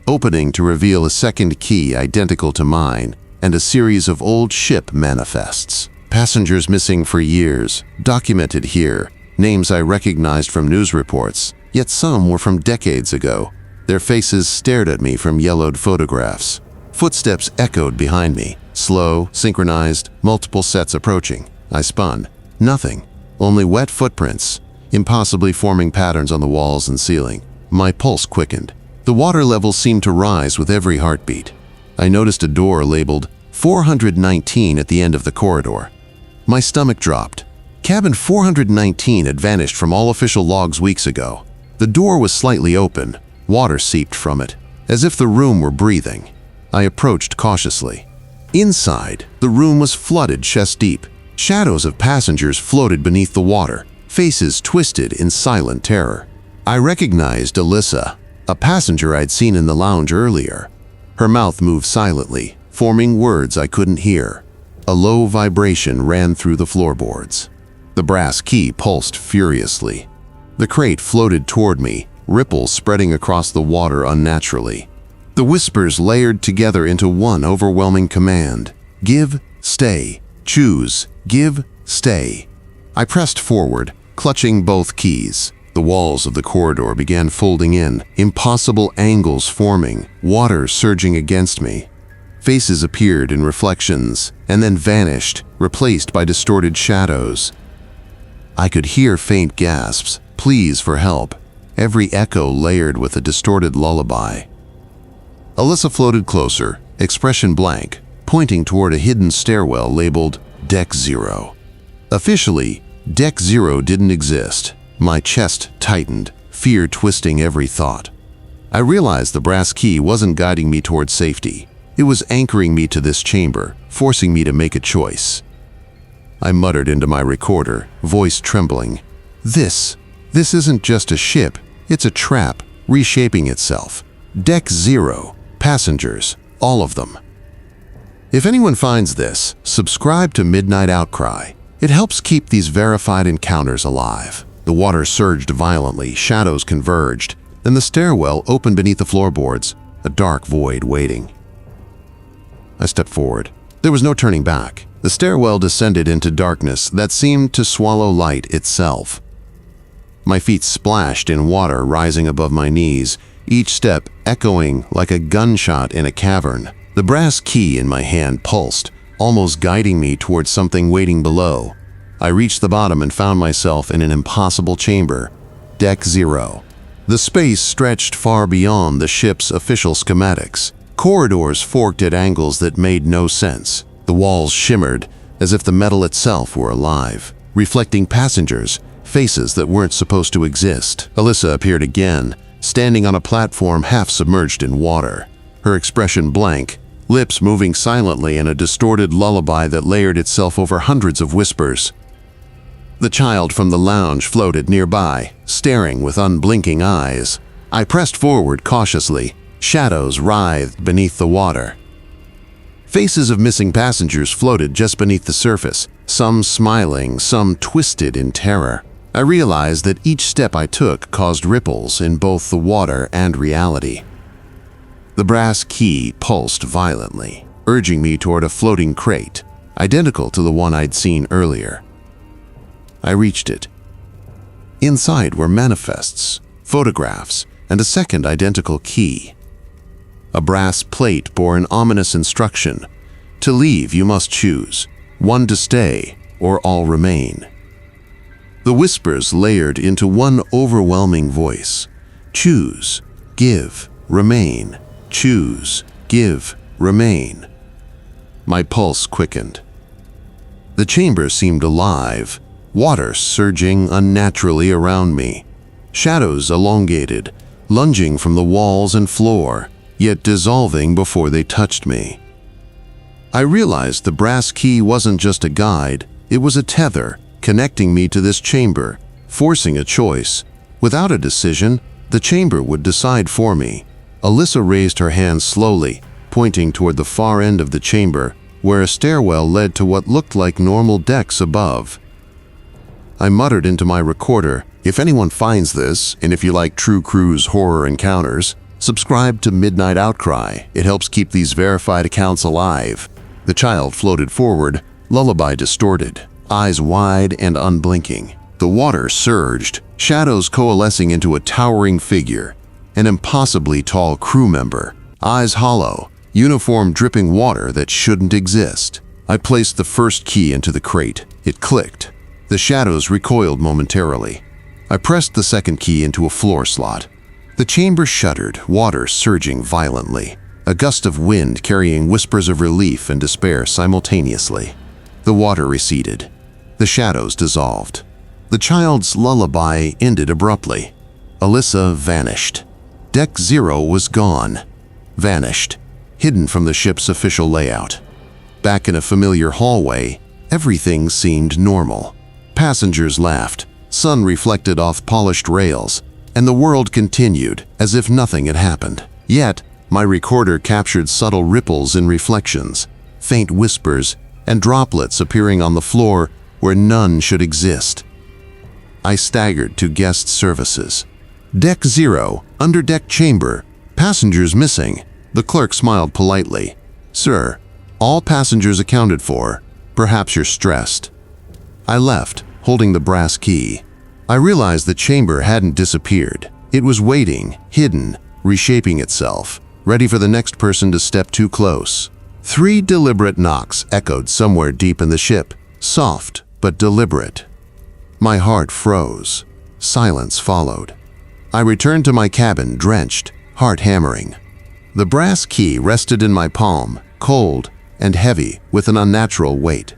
opening to reveal a second key identical to mine and a series of old ship manifests. Passengers missing for years, documented here, names I recognized from news reports, yet some were from decades ago. Their faces stared at me from yellowed photographs. Footsteps echoed behind me, slow, synchronized, multiple sets approaching. I spun. Nothing, only wet footprints, impossibly forming patterns on the walls and ceiling. My pulse quickened. The water level seemed to rise with every heartbeat. I noticed a door labeled 419 at the end of the corridor. My stomach dropped. Cabin 419 had vanished from all official logs weeks ago. The door was slightly open. Water seeped from it, as if the room were breathing. I approached cautiously. Inside, the room was flooded chest deep. Shadows of passengers floated beneath the water, faces twisted in silent terror. I recognized Alyssa, a passenger I'd seen in the lounge earlier. Her mouth moved silently, forming words I couldn't hear. A low vibration ran through the floorboards. The brass key pulsed furiously. The crate floated toward me, ripples spreading across the water unnaturally. The whispers layered together into one overwhelming command. Give, stay. Choose, give, stay. I pressed forward, clutching both keys. The walls of the corridor began folding in, impossible angles forming, water surging against me. Faces appeared in reflections, and then vanished, replaced by distorted shadows. I could hear faint gasps, pleas for help, every echo layered with a distorted lullaby. Alyssa floated closer, expression blank, pointing toward a hidden stairwell labeled Deck 0. Officially, Deck 0 didn't exist. My chest tightened, fear twisting every thought. I realized the brass key wasn't guiding me towards safety. It was anchoring me to this chamber, forcing me to make a choice. I muttered into my recorder, voice trembling. This isn't just a ship, it's a trap, reshaping itself. Deck 0, passengers, all of them. If anyone finds this, subscribe to Midnight Outcry. It helps keep these verified encounters alive. The water surged violently, shadows converged, then the stairwell opened beneath the floorboards, a dark void waiting. I stepped forward. There was no turning back. The stairwell descended into darkness that seemed to swallow light itself. My feet splashed in water rising above my knees, each step echoing like a gunshot in a cavern. The brass key in my hand pulsed, almost guiding me towards something waiting below. I reached the bottom and found myself in an impossible chamber, Deck 0. The space stretched far beyond the ship's official schematics. Corridors forked at angles that made no sense. The walls shimmered as if the metal itself were alive, reflecting passengers, faces that weren't supposed to exist. Alyssa appeared again, standing on a platform half submerged in water, her expression blank, lips moving silently in a distorted lullaby that layered itself over hundreds of whispers. The child from the lounge floated nearby, staring with unblinking eyes. I pressed forward cautiously. Shadows writhed beneath the water. Faces of missing passengers floated just beneath the surface, some smiling, some twisted in terror. I realized that each step I took caused ripples in both the water and reality. The brass key pulsed violently, urging me toward a floating crate, identical to the one I'd seen earlier. I reached it. Inside were manifests, photographs, and a second identical key. A brass plate bore an ominous instruction. To leave, you must choose. One to stay, or all remain. The whispers layered into one overwhelming voice. Choose, give, remain. Choose, give, remain. My pulse quickened. The chamber seemed alive, water surging unnaturally around me. Shadows elongated, lunging from the walls and floor, yet dissolving before they touched me. I realized the brass key wasn't just a guide, it was a tether, connecting me to this chamber, forcing a choice. Without a decision, the chamber would decide for me. Alyssa raised her hand slowly, pointing toward the far end of the chamber, where a stairwell led to what looked like normal decks above. I muttered into my recorder, if anyone finds this, and if you like true cruise horror encounters, subscribe to Midnight Outcry. It helps keep these verified accounts alive. The child floated forward, lullaby distorted, eyes wide and unblinking. The water surged, shadows coalescing into a towering figure, an impossibly tall crew member, eyes hollow, uniform dripping water that shouldn't exist. I placed the first key into the crate. It clicked. The shadows recoiled momentarily. I pressed the second key into a floor slot. The chamber shuddered, water surging violently, a gust of wind carrying whispers of relief and despair simultaneously. The water receded. The shadows dissolved. The child's lullaby ended abruptly. Alyssa vanished. Deck 0 was gone. Vanished, hidden from the ship's official layout. Back in a familiar hallway, everything seemed normal. Passengers laughed, sun reflected off polished rails, and the world continued as if nothing had happened. Yet, my recorder captured subtle ripples in reflections, faint whispers, and droplets appearing on the floor where none should exist. I staggered to guest services. Deck 0, underdeck chamber, passengers missing. The clerk smiled politely. Sir, all passengers accounted for. Perhaps you're stressed. I left, holding the brass key. I realized the chamber hadn't disappeared. It was waiting, hidden, reshaping itself, ready for the next person to step too close. 3 deliberate knocks echoed somewhere deep in the ship, soft but deliberate. My heart froze. Silence followed. I returned to my cabin, drenched, heart hammering. The brass key rested in my palm, cold and heavy with an unnatural weight.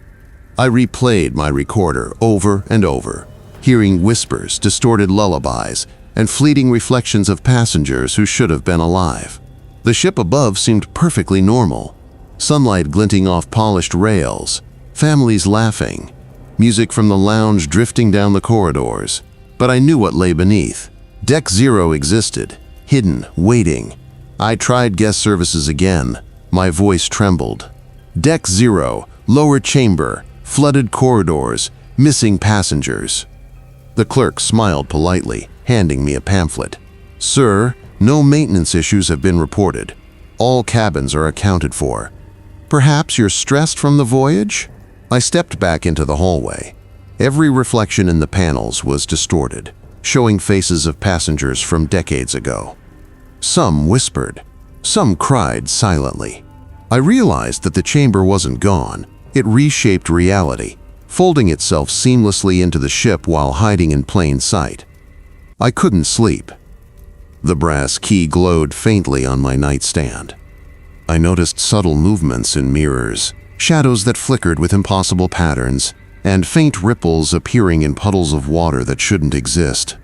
I replayed my recorder over and over, hearing whispers, distorted lullabies, and fleeting reflections of passengers who should have been alive. The ship above seemed perfectly normal. Sunlight glinting off polished rails, families laughing, music from the lounge drifting down the corridors. But I knew what lay beneath. Deck Zero existed, hidden, waiting. I tried guest services again. My voice trembled. Deck Zero, lower chamber, flooded corridors, missing passengers. The clerk smiled politely, handing me a pamphlet. "Sir, no maintenance issues have been reported. All cabins are accounted for. Perhaps you're stressed from the voyage?" I stepped back into the hallway. Every reflection in the panels was distorted, showing faces of passengers from decades ago. Some whispered. Some cried silently. I realized that the chamber wasn't gone. It reshaped reality, folding itself seamlessly into the ship while hiding in plain sight. I couldn't sleep. The brass key glowed faintly on my nightstand. I noticed subtle movements in mirrors, shadows that flickered with impossible patterns, and faint ripples appearing in puddles of water that shouldn't exist.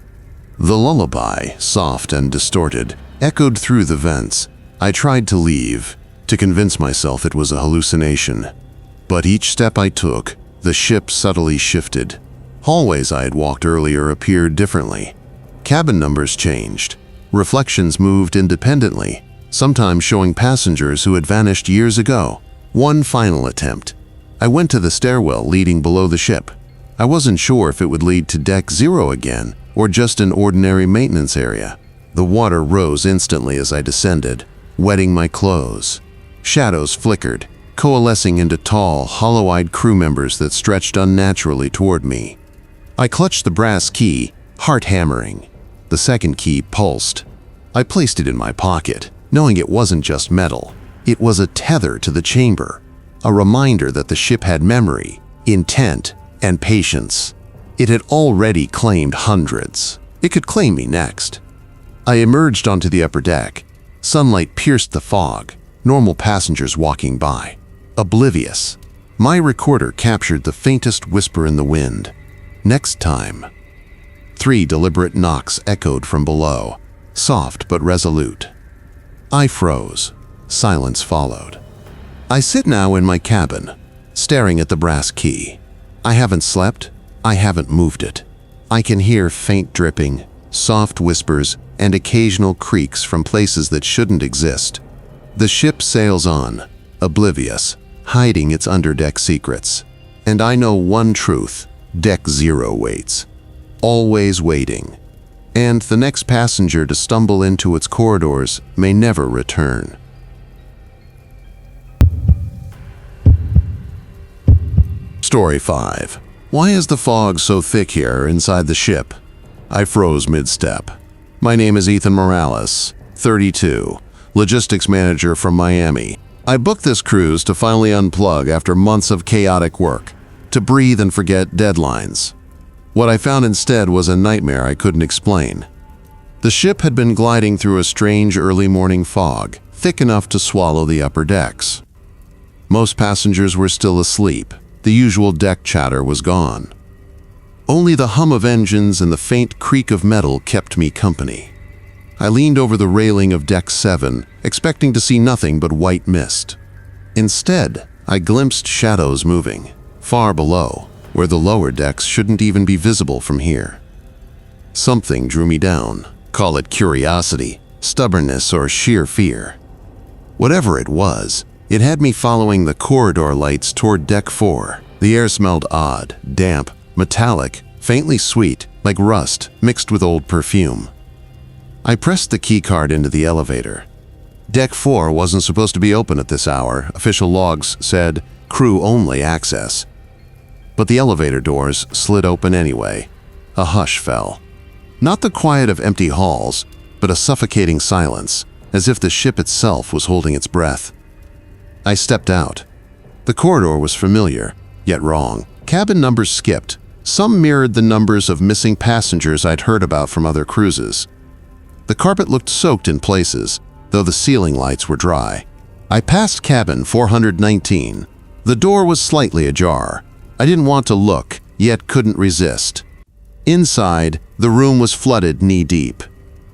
The lullaby, soft and distorted, echoed through the vents. I tried to leave, to convince myself it was a hallucination. But each step I took, the ship subtly shifted. Hallways I had walked earlier appeared differently. Cabin numbers changed. Reflections moved independently, sometimes showing passengers who had vanished years ago. One final attempt. I went to the stairwell leading below the ship. I wasn't sure if it would lead to Deck Zero again, or just an ordinary maintenance area. The water rose instantly as I descended, wetting my clothes. Shadows flickered, coalescing into tall, hollow-eyed crew members that stretched unnaturally toward me. I clutched the brass key, heart hammering. The second key pulsed. I placed it in my pocket, knowing it wasn't just metal. It was a tether to the chamber, a reminder that the ship had memory, intent, and patience. It had already claimed hundreds. It could claim me next. I emerged onto the upper deck. Sunlight pierced the fog, normal passengers walking by, oblivious. My recorder captured the faintest whisper in the wind. Next time. 3 deliberate knocks echoed from below, soft but resolute. I froze. Silence followed. I sit now in my cabin, staring at the brass key. I haven't slept. I haven't moved it. I can hear faint dripping, soft whispers, and occasional creaks from places that shouldn't exist. The ship sails on, oblivious, hiding its underdeck secrets. And I know one truth: Deck Zero waits. Always waiting. And the next passenger to stumble into its corridors may never return. Story 5. Why is the fog so thick here inside the ship? I froze mid-step. My name is Ethan Morales, 32, logistics manager from Miami. I booked this cruise to finally unplug after months of chaotic work, to breathe and forget deadlines. What I found instead was a nightmare I couldn't explain. The ship had been gliding through a strange early morning fog, thick enough to swallow the upper decks. Most passengers were still asleep. The usual deck chatter was gone. Only the hum of engines and the faint creak of metal kept me company. I leaned over the railing of Deck 7, expecting to see nothing but white mist. Instead, I glimpsed shadows moving, far below, where the lower decks shouldn't even be visible from here. Something drew me down. Call it curiosity, stubbornness, or sheer fear. Whatever it was, it had me following the corridor lights toward Deck 4. The air smelled odd, damp, metallic, faintly sweet, like rust mixed with old perfume. I pressed the keycard into the elevator. Deck 4 wasn't supposed to be open at this hour. Official logs said crew-only access. But the elevator doors slid open anyway. A hush fell. Not the quiet of empty halls, but a suffocating silence, as if the ship itself was holding its breath. I stepped out. The corridor was familiar, yet wrong. Cabin numbers skipped. Some mirrored the numbers of missing passengers I'd heard about from other cruises. The carpet looked soaked in places, though the ceiling lights were dry. I passed cabin 419. The door was slightly ajar. I didn't want to look, yet couldn't resist. Inside, the room was flooded knee-deep.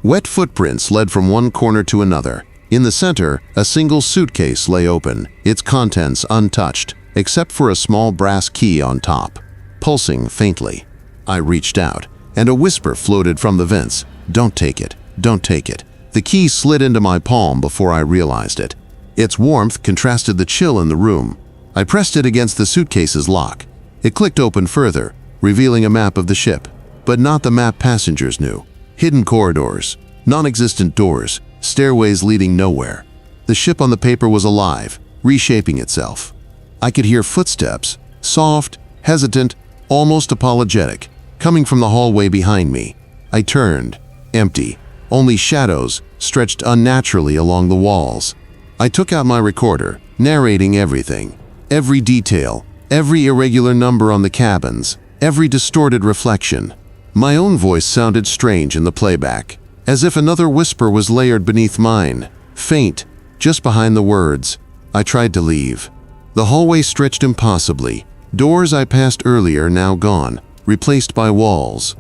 Wet footprints led from one corner to another. In the center, a single suitcase lay open, its contents untouched, except for a small brass key on top, pulsing faintly. I reached out, and a whisper floated from the vents. "Don't take it, don't take it." The key slid into my palm before I realized it. Its warmth contrasted the chill in the room. I pressed it against the suitcase's lock. It clicked open further, revealing a map of the ship, but not the map passengers knew. Hidden corridors, non-existent doors, stairways leading nowhere. The ship on the paper was alive, reshaping itself. I could hear footsteps, soft, hesitant, almost apologetic, coming from the hallway behind me. I turned, empty, only shadows stretched unnaturally along the walls. I took out my recorder, narrating everything, every detail, every irregular number on the cabins, every distorted reflection. My own voice sounded strange in the playback, as if another whisper was layered beneath mine, faint, just behind the words. I tried to leave. The hallway stretched impossibly. Doors I passed earlier now gone, replaced by walls.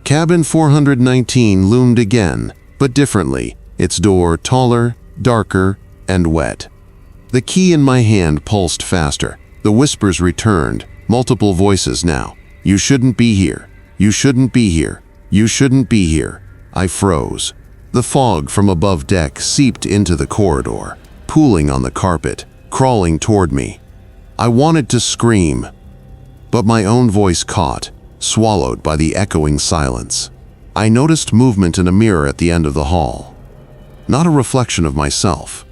Cabin 419 loomed again, but differently, its door taller, darker, and wet. The key in my hand pulsed faster. The whispers returned, multiple voices now. "You shouldn't be here. You shouldn't be here. You shouldn't be here." I froze. The fog from above deck seeped into the corridor, pooling on the carpet, crawling toward me. I wanted to scream, but my own voice caught, swallowed by the echoing silence. I noticed movement in a mirror at the end of the hall. Not a reflection of myself.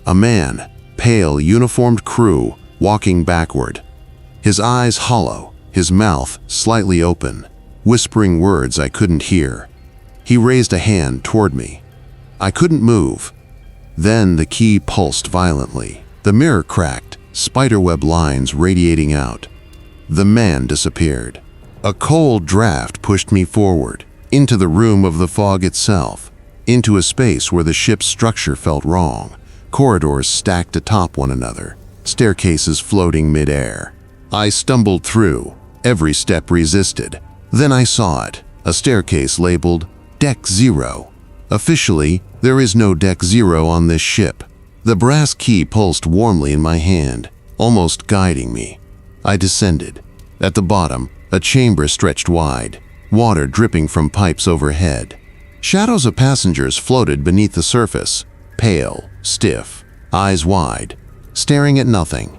A man, pale, uniformed crew, walking backward. His eyes hollow, his mouth slightly open, whispering words I couldn't hear. He raised a hand toward me. I couldn't move. Then the key pulsed violently. The mirror cracked, spiderweb lines radiating out. The man disappeared. A cold draft pushed me forward, into the room of the fog itself, into a space where the ship's structure felt wrong, corridors stacked atop one another, staircases floating mid-air. I stumbled through, every step resisted. Then I saw it, a staircase labeled Deck 0. Officially, there is no Deck 0 on this ship. The brass key pulsed warmly in my hand, almost guiding me. I descended. At the bottom, a chamber stretched wide, water dripping from pipes overhead. Shadows of passengers floated beneath the surface, pale, stiff, eyes wide, staring at nothing.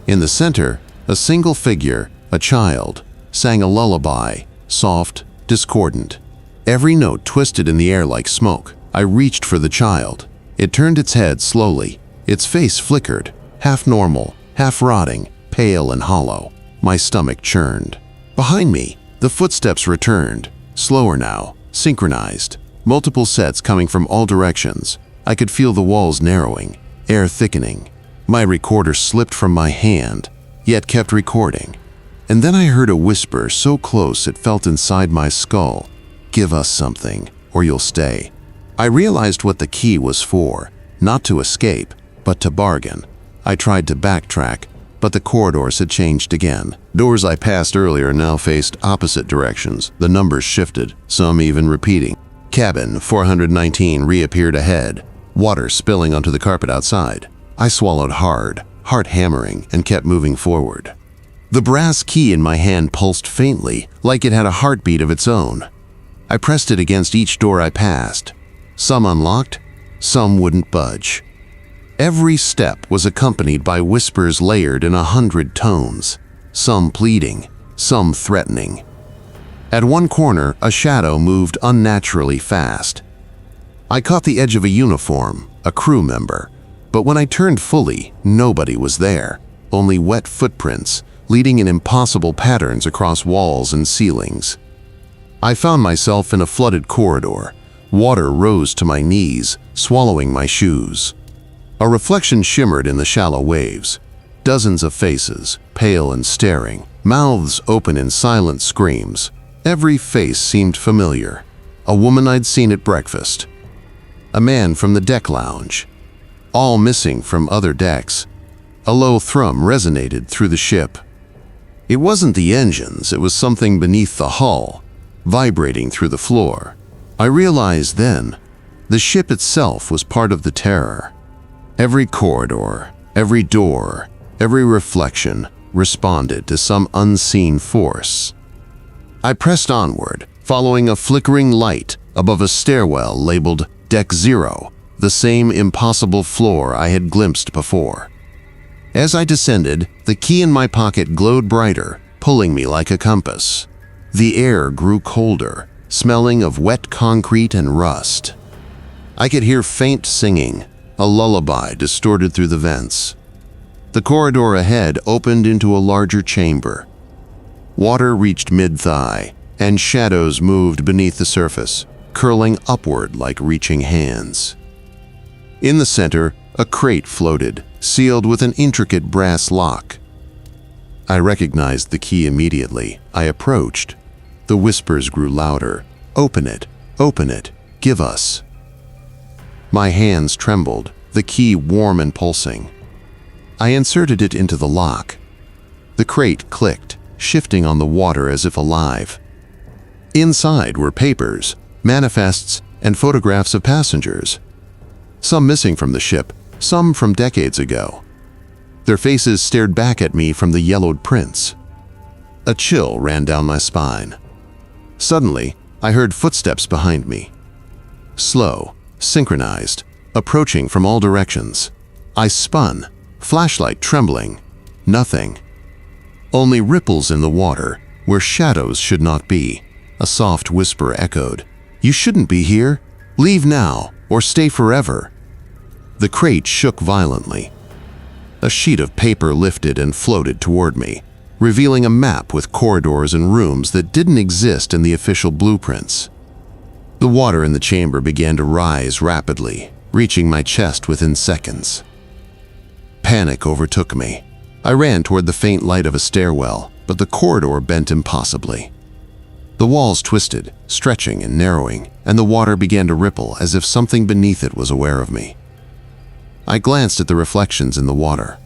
In the center, a single figure, a child, sang a lullaby, soft, discordant. Every note twisted in the air like smoke. I reached for the child. It turned its head slowly. Its face flickered, half normal, half rotting, pale and hollow. My stomach churned. Behind me, the footsteps returned, slower now, synchronized. Multiple sets coming from all directions. I could feel the walls narrowing, air thickening. My recorder slipped from my hand, yet kept recording. And then I heard a whisper so close it felt inside my skull. "Give us something, or you'll stay." I realized what the key was for, not to escape, but to bargain. I tried to backtrack, but the corridors had changed again. Doors I passed earlier now faced opposite directions. The numbers shifted, some even repeating. Cabin 419 reappeared ahead, water spilling onto the carpet outside. I swallowed hard, heart hammering, and kept moving forward. The brass key in my hand pulsed faintly, like it had a heartbeat of its own. I pressed it against each door I passed. Some unlocked, some wouldn't budge. Every step was accompanied by whispers layered in 100 tones, some pleading, some threatening. At one corner, a shadow moved unnaturally fast. I caught the edge of a uniform, a crew member, but when I turned fully, nobody was there, only wet footprints, leading in impossible patterns across walls and ceilings. I found myself in a flooded corridor. Water rose to my knees, swallowing my shoes. A reflection shimmered in the shallow waves. Dozens of faces, pale and staring, mouths open in silent screams. Every face seemed familiar. A woman I'd seen at breakfast. A man from the deck lounge. All missing from other decks. A low thrum resonated through the ship. It wasn't the engines, it was something beneath the hull, vibrating through the floor. I realized then, the ship itself was part of the terror. Every corridor, every door, every reflection responded to some unseen force. I pressed onward, following a flickering light above a stairwell labeled Deck 0, the same impossible floor I had glimpsed before. As I descended, the key in my pocket glowed brighter, pulling me like a compass. The air grew colder, smelling of wet concrete and rust. I could hear faint singing, a lullaby distorted through the vents. The corridor ahead opened into a larger chamber. Water reached mid-thigh, and shadows moved beneath the surface, curling upward like reaching hands. In the center, a crate floated, sealed with an intricate brass lock. I recognized the key immediately. I approached. The whispers grew louder. "Open it, give us." My hands trembled, the key warm and pulsing. I inserted it into the lock. The crate clicked, shifting on the water as if alive. Inside were papers, manifests, and photographs of passengers. Some missing from the ship, some from decades ago. Their faces stared back at me from the yellowed prints. A chill ran down my spine. Suddenly, I heard footsteps behind me. Slow, synchronized, approaching from all directions. I spun, flashlight trembling. Nothing. Only ripples in the water, where shadows should not be. A soft whisper echoed. "You shouldn't be here. Leave now, or stay forever." The crate shook violently. A sheet of paper lifted and floated toward me, revealing a map with corridors and rooms that didn't exist in the official blueprints. The water in the chamber began to rise rapidly, reaching my chest within seconds. Panic overtook me. I ran toward the faint light of a stairwell, but the corridor bent impossibly. The walls twisted, stretching and narrowing, and the water began to ripple as if something beneath it was aware of me. I glanced at the reflections in the water.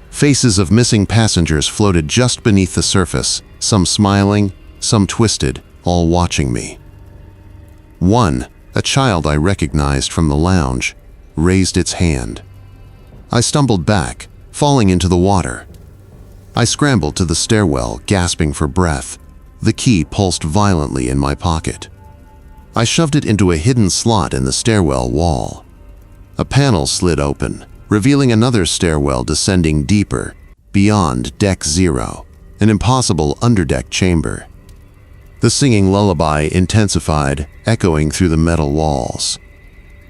Faces of missing passengers floated just beneath the surface, some smiling, some twisted, all watching me. One, a child I recognized from the lounge, raised its hand. I stumbled back, falling into the water. I scrambled to the stairwell, gasping for breath. The key pulsed violently in my pocket. I shoved it into a hidden slot in the stairwell wall. A panel slid open, revealing another stairwell descending deeper, beyond Deck 0, an impossible underdeck chamber. The singing lullaby intensified, echoing through the metal walls.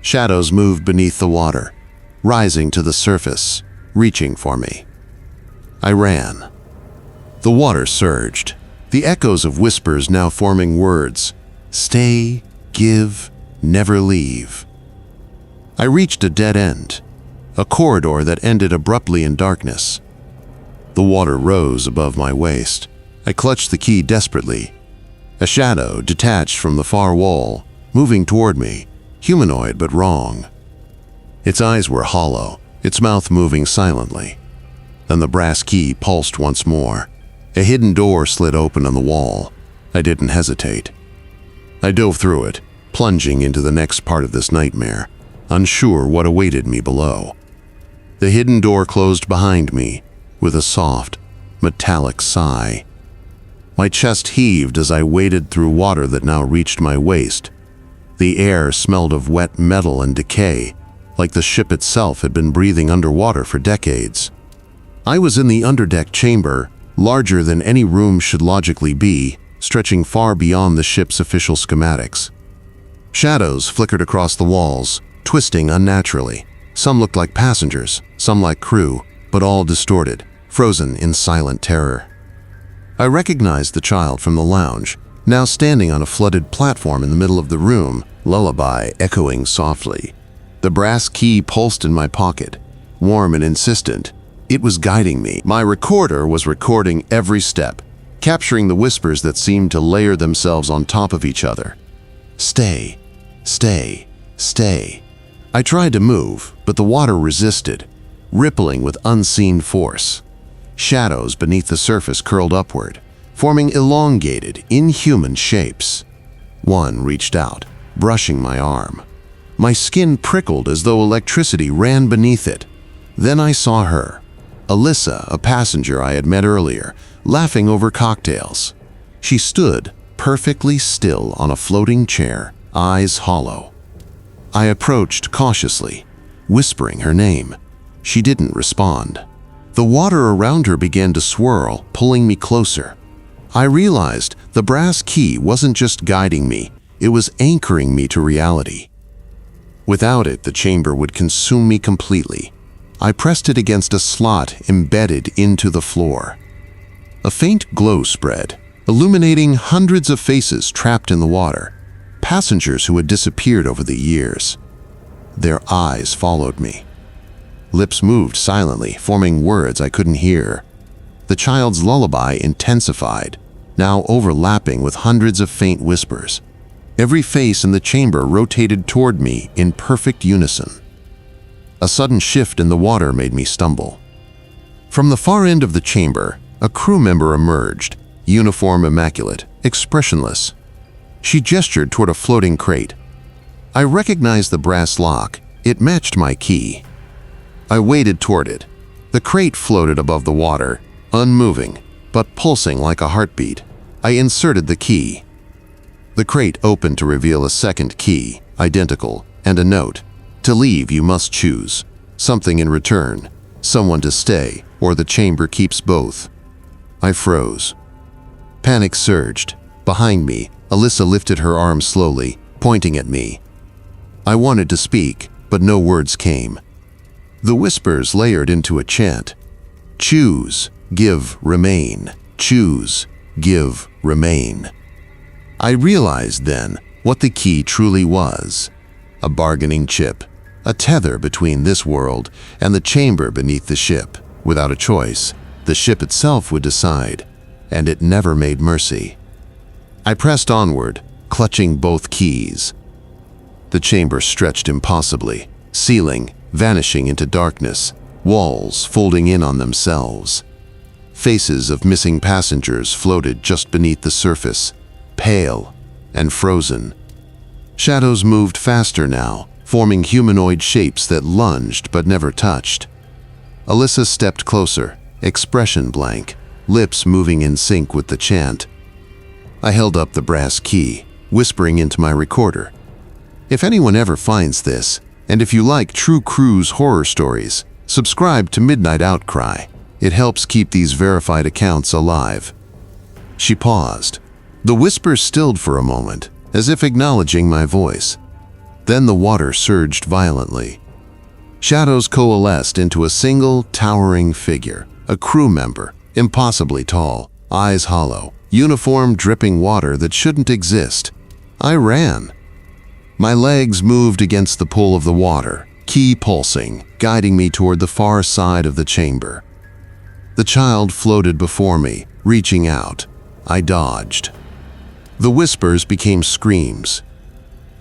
Shadows moved beneath the water, rising to the surface, reaching for me. I ran. The water surged, the echoes of whispers now forming words. Stay, give, never leave. I reached a dead end, a corridor that ended abruptly in darkness. The water rose above my waist. I clutched the key desperately. A shadow detached from the far wall, moving toward me, humanoid but wrong. Its eyes were hollow, its mouth moving silently. Then the brass key pulsed once more. A hidden door slid open on the wall. I didn't hesitate. I dove through it, plunging into the next part of this nightmare, unsure what awaited me below. The hidden door closed behind me with a soft, metallic sigh. My chest heaved as I waded through water that now reached my waist. The air smelled of wet metal and decay, like the ship itself had been breathing underwater for decades. I was in the underdeck chamber, larger than any room should logically be, stretching far beyond the ship's official schematics. Shadows flickered across the walls, twisting unnaturally. Some looked like passengers, some like crew, but all distorted, frozen in silent terror. I recognized the child from the lounge, now standing on a flooded platform in the middle of the room, lullaby echoing softly. The brass key pulsed in my pocket, warm and insistent. It was guiding me. My recorder was recording every step, capturing the whispers that seemed to layer themselves on top of each other. Stay, stay, stay. I tried to move, but the water resisted, rippling with unseen force. Shadows beneath the surface curled upward, forming elongated, inhuman shapes. One reached out, brushing my arm. My skin prickled as though electricity ran beneath it. Then I saw her, Alyssa, a passenger I had met earlier, laughing over cocktails. She stood, perfectly still on a floating chair, eyes hollow. I approached cautiously, whispering her name. She didn't respond. The water around her began to swirl, pulling me closer. I realized the brass key wasn't just guiding me, it was anchoring me to reality. Without it, the chamber would consume me completely. I pressed it against a slot embedded into the floor. A faint glow spread, illuminating hundreds of faces trapped in the water, passengers who had disappeared over the years. Their eyes followed me. Lips moved silently, forming words I couldn't hear. The child's lullaby intensified, now overlapping with hundreds of faint whispers. Every face in the chamber rotated toward me in perfect unison. A sudden shift in the water made me stumble. From the far end of the chamber, a crew member emerged, uniform immaculate, expressionless. She gestured toward a floating crate. I recognized the brass lock. It matched my key. I waded toward it. The crate floated above the water, unmoving, but pulsing like a heartbeat. I inserted the key. The crate opened to reveal a second key, identical, and a note. To leave, you must choose. Something in return. Someone to stay, or the chamber keeps both. I froze. Panic surged. Behind me, Alyssa lifted her arm slowly, pointing at me. I wanted to speak, but no words came. The whispers layered into a chant. Choose, give, remain. Choose, give, remain. I realized then what the key truly was. A bargaining chip, a tether between this world and the chamber beneath the ship. Without a choice, the ship itself would decide, and it never made mercy. I pressed onward, clutching both keys. The chamber stretched impossibly, ceiling vanishing into darkness, walls folding in on themselves. Faces of missing passengers floated just beneath the surface, pale and frozen. Shadows moved faster now, forming humanoid shapes that lunged but never touched. Alyssa stepped closer, expression blank, lips moving in sync with the chant. I held up the brass key, whispering into my recorder. If anyone ever finds this, and if you like true cruise horror stories, subscribe to Midnight Outcry. It helps keep these verified accounts alive. She paused. The whispers stilled for a moment, as if acknowledging my voice. Then the water surged violently. Shadows coalesced into a single, towering figure, a crew member, impossibly tall, eyes hollow, uniform dripping water that shouldn't exist. I ran. My legs moved against the pull of the water, key pulsing, guiding me toward the far side of the chamber. The child floated before me, reaching out. I dodged. The whispers became screams.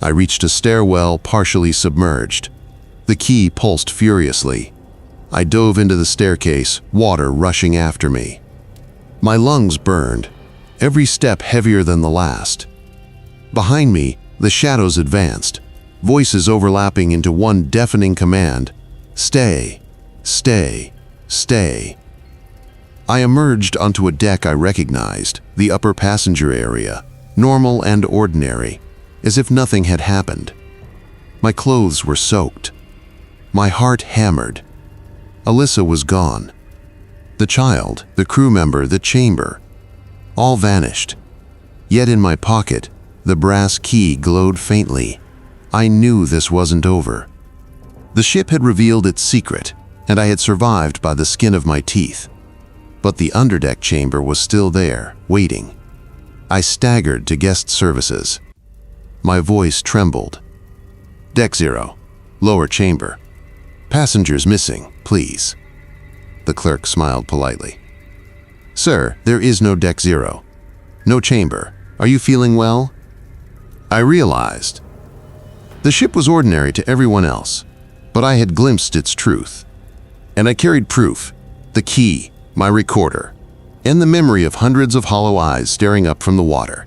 I reached a stairwell partially submerged. The key pulsed furiously. I dove into the staircase, water rushing after me. My lungs burned, every step heavier than the last. Behind me, the shadows advanced, voices overlapping into one deafening command. Stay, stay, stay. I emerged onto a deck I recognized, the upper passenger area, normal and ordinary, as if nothing had happened. My clothes were soaked. My heart hammered. Alyssa was gone. The child, the crew member, the chamber, all vanished. Yet in my pocket, the brass key glowed faintly. I knew this wasn't over. The ship had revealed its secret, and I had survived by the skin of my teeth. But the underdeck chamber was still there, waiting. I staggered to guest services. My voice trembled. Deck 0, lower chamber. Passengers missing, please. The clerk smiled politely. Sir, there is no deck 0. No chamber. Are you feeling well? I realized. The ship was ordinary to everyone else, but I had glimpsed its truth. And I carried proof, the key, my recorder, and the memory of hundreds of hollow eyes staring up from the water.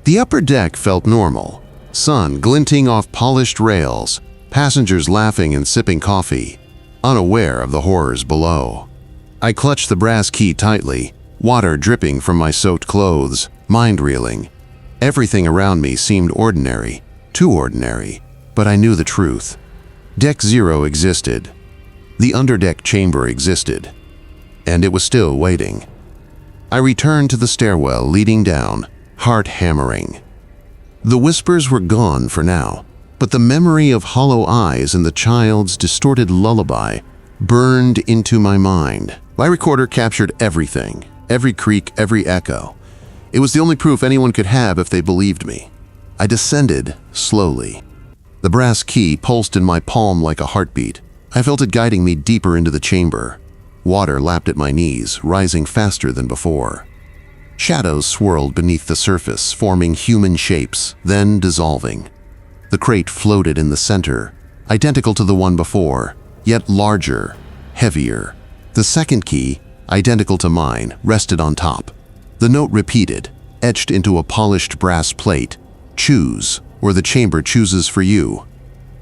The upper deck felt normal, sun glinting off polished rails, passengers laughing and sipping coffee, unaware of the horrors below. I clutched the brass key tightly, water dripping from my soaked clothes, mind reeling. Everything around me seemed ordinary, too ordinary, but I knew the truth. Deck 0 existed. The underdeck chamber existed. And it was still waiting. I returned to the stairwell leading down, heart hammering. The whispers were gone for now, but the memory of hollow eyes and the child's distorted lullaby burned into my mind. My recorder captured everything, every creak, every echo. It was the only proof anyone could have if they believed me. I descended slowly. The brass key pulsed in my palm like a heartbeat. I felt it guiding me deeper into the chamber. Water lapped at my knees, rising faster than before. Shadows swirled beneath the surface, forming human shapes, then dissolving. The crate floated in the center, identical to the one before, yet larger, heavier. The second key, identical to mine, rested on top. The note repeated, etched into a polished brass plate, "Choose, or the chamber chooses for you."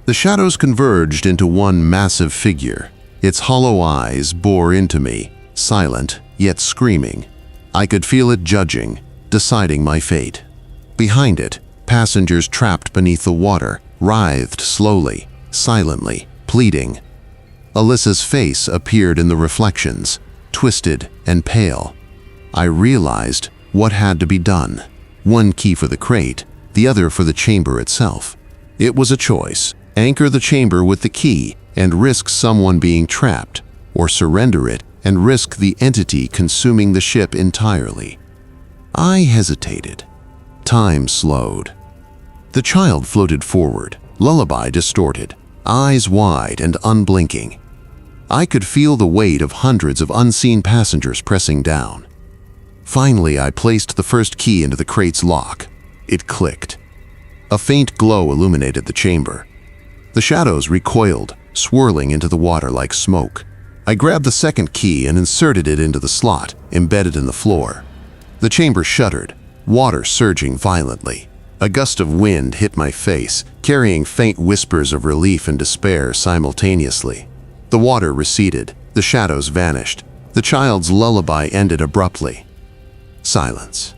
The shadows converged into one massive figure. Its hollow eyes bore into me, silent, yet screaming. I could feel it judging, deciding my fate. Behind it, passengers trapped beneath the water writhed slowly, silently, pleading. Alyssa's face appeared in the reflections, twisted and pale. I realized what had to be done. One key for the crate, the other for the chamber itself. It was a choice: anchor the chamber with the key and risk someone being trapped, or surrender it and risk the entity consuming the ship entirely. I hesitated. Time slowed. The child floated forward, lullaby distorted, eyes wide and unblinking. I could feel the weight of hundreds of unseen passengers pressing down. Finally, I placed the first key into the crate's lock. It clicked. A faint glow illuminated the chamber. The shadows recoiled, swirling into the water like smoke. I grabbed the second key and inserted it into the slot, embedded in the floor. The chamber shuddered, water surging violently. A gust of wind hit my face, carrying faint whispers of relief and despair simultaneously. The water receded, the shadows vanished. The child's lullaby ended abruptly. Silence.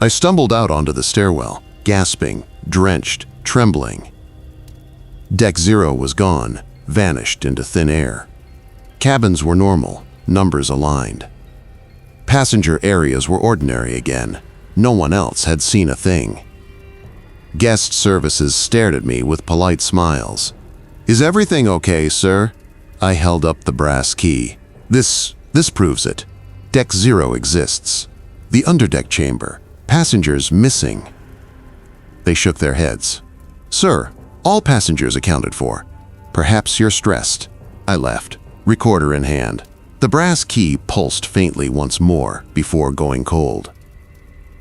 I stumbled out onto the stairwell, gasping, drenched, trembling. Deck 0 was gone, vanished into thin air. Cabins were normal, numbers aligned. Passenger areas were ordinary again. No one else had seen a thing. Guest services stared at me with polite smiles. "Is everything okay, sir?" I held up the brass key. This proves it. Deck 0 exists. The underdeck chamber. Passengers missing." They shook their heads. "Sir, all passengers accounted for. Perhaps you're stressed." I left, recorder in hand. The brass key pulsed faintly once more before going cold.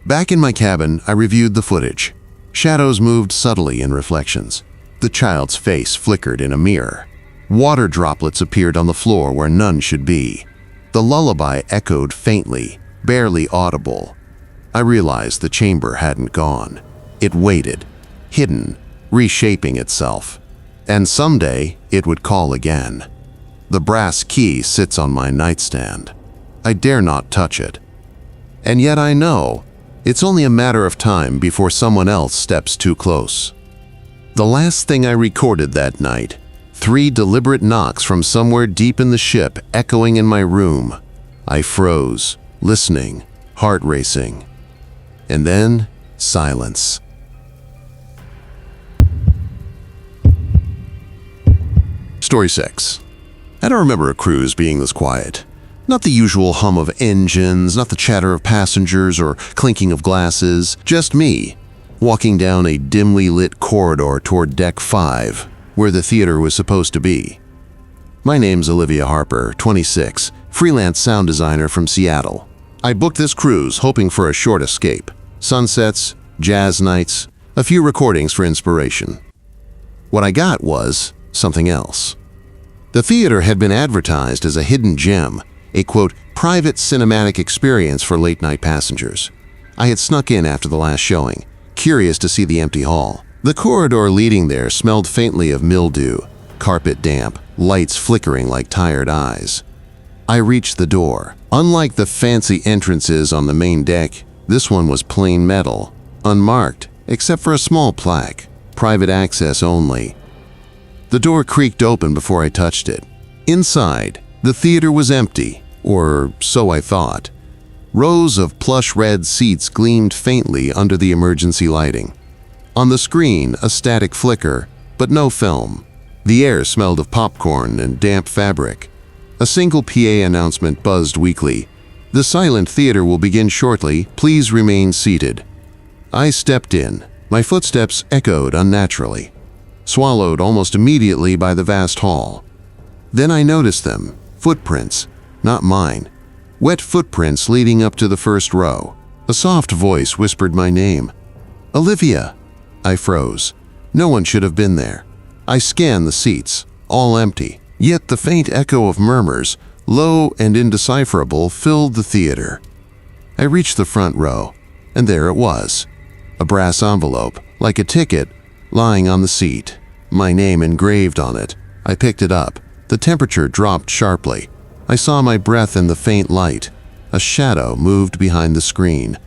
Back in my cabin, I reviewed the footage. Shadows moved subtly in reflections. The child's face flickered in a mirror. Water droplets appeared on the floor where none should be. The lullaby echoed faintly, barely audible. I realized the chamber hadn't gone. It waited, hidden, reshaping itself. And someday, it would call again. The brass key sits on my nightstand. I dare not touch it. And yet I know it's only a matter of time before someone else steps too close. The last thing I recorded that night, 3 deliberate knocks from somewhere deep in the ship echoing in my room. I froze, listening, heart racing. And then, silence. Story 6. I don't remember a cruise being this quiet. Not the usual hum of engines, not the chatter of passengers or clinking of glasses, just me, walking down a dimly lit corridor toward Deck 5, where the theater was supposed to be. My name's Olivia Harper, 26, freelance sound designer from Seattle. I booked this cruise hoping for a short escape. Sunsets, jazz nights, a few recordings for inspiration. What I got was something else. The theater had been advertised as a hidden gem, a quote, private cinematic experience for late-night passengers. I had snuck in after the last showing, curious to see the empty hall. The corridor leading there smelled faintly of mildew, carpet damp, lights flickering like tired eyes. I reached the door. Unlike the fancy entrances on the main deck, this one was plain metal, unmarked, except for a small plaque, private access only. The door creaked open before I touched it. Inside, the theater was empty, or so I thought. Rows of plush red seats gleamed faintly under the emergency lighting. On the screen, a static flicker, but no film. The air smelled of popcorn and damp fabric. A single PA announcement buzzed weakly. "The silent theater will begin shortly. Please remain seated." I stepped in. My footsteps echoed unnaturally, swallowed almost immediately by the vast hall. Then I noticed them. Footprints, not mine. Wet footprints leading up to the first row. A soft voice whispered my name. "Olivia." I froze. No one should have been there. I scanned the seats, all empty. Yet the faint echo of murmurs, low and indecipherable, filled the theater. I reached the front row, and there it was. A brass envelope, like a ticket, lying on the seat. My name engraved on it. I picked it up. The temperature dropped sharply. I saw my breath in the faint light. A shadow moved behind the screen.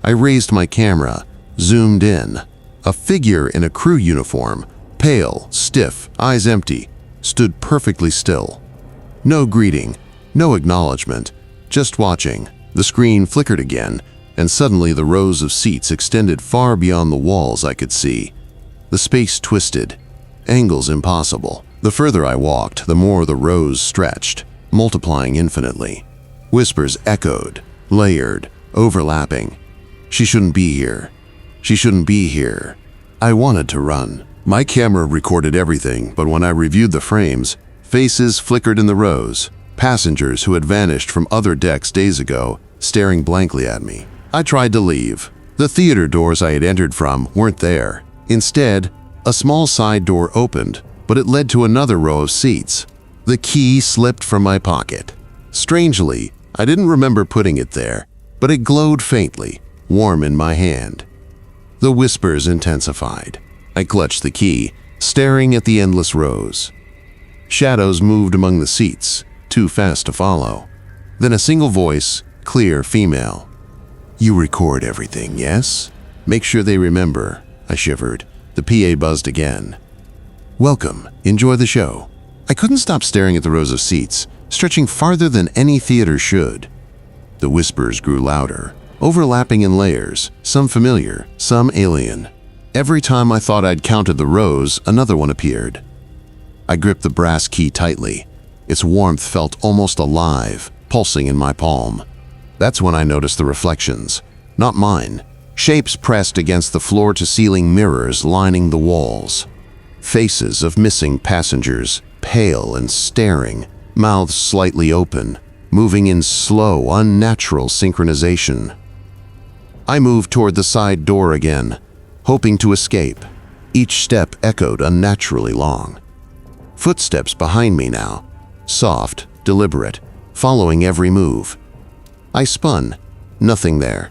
I raised my camera, zoomed in. A figure in a crew uniform, pale, stiff, eyes empty, stood perfectly still. No greeting, no acknowledgement, just watching. The screen flickered again, and suddenly the rows of seats extended far beyond the walls I could see. The space twisted, angles impossible. The further I walked, the more the rows stretched, multiplying infinitely. Whispers echoed, layered, overlapping. "She shouldn't be here. She shouldn't be here." I wanted to run. My camera recorded everything, but when I reviewed the frames, faces flickered in the rows, passengers who had vanished from other decks days ago, staring blankly at me. I tried to leave. The theater doors I had entered from weren't there. Instead, a small side door opened, but it led to another row of seats. The key slipped from my pocket. Strangely, I didn't remember putting it there, but it glowed faintly, warm in my hand. The whispers intensified. I clutched the key, staring at the endless rows. Shadows moved among the seats, too fast to follow. Then a single voice, clear female. "You record everything, yes? Make sure they remember." I shivered. The PA buzzed again. "Welcome. Enjoy the show." I couldn't stop staring at the rows of seats, stretching farther than any theater should. The whispers grew louder, overlapping in layers, some familiar, some alien. Every time I thought I'd counted the rows, another one appeared. I gripped the brass key tightly. Its warmth felt almost alive, pulsing in my palm. That's when I noticed the reflections. Not mine. Shapes pressed against the floor-to-ceiling mirrors lining the walls. Faces of missing passengers, pale and staring, mouths slightly open, moving in slow, unnatural synchronization. I moved toward the side door again, hoping to escape. Each step echoed unnaturally long. Footsteps behind me now, soft, deliberate, following every move. I spun. Nothing there.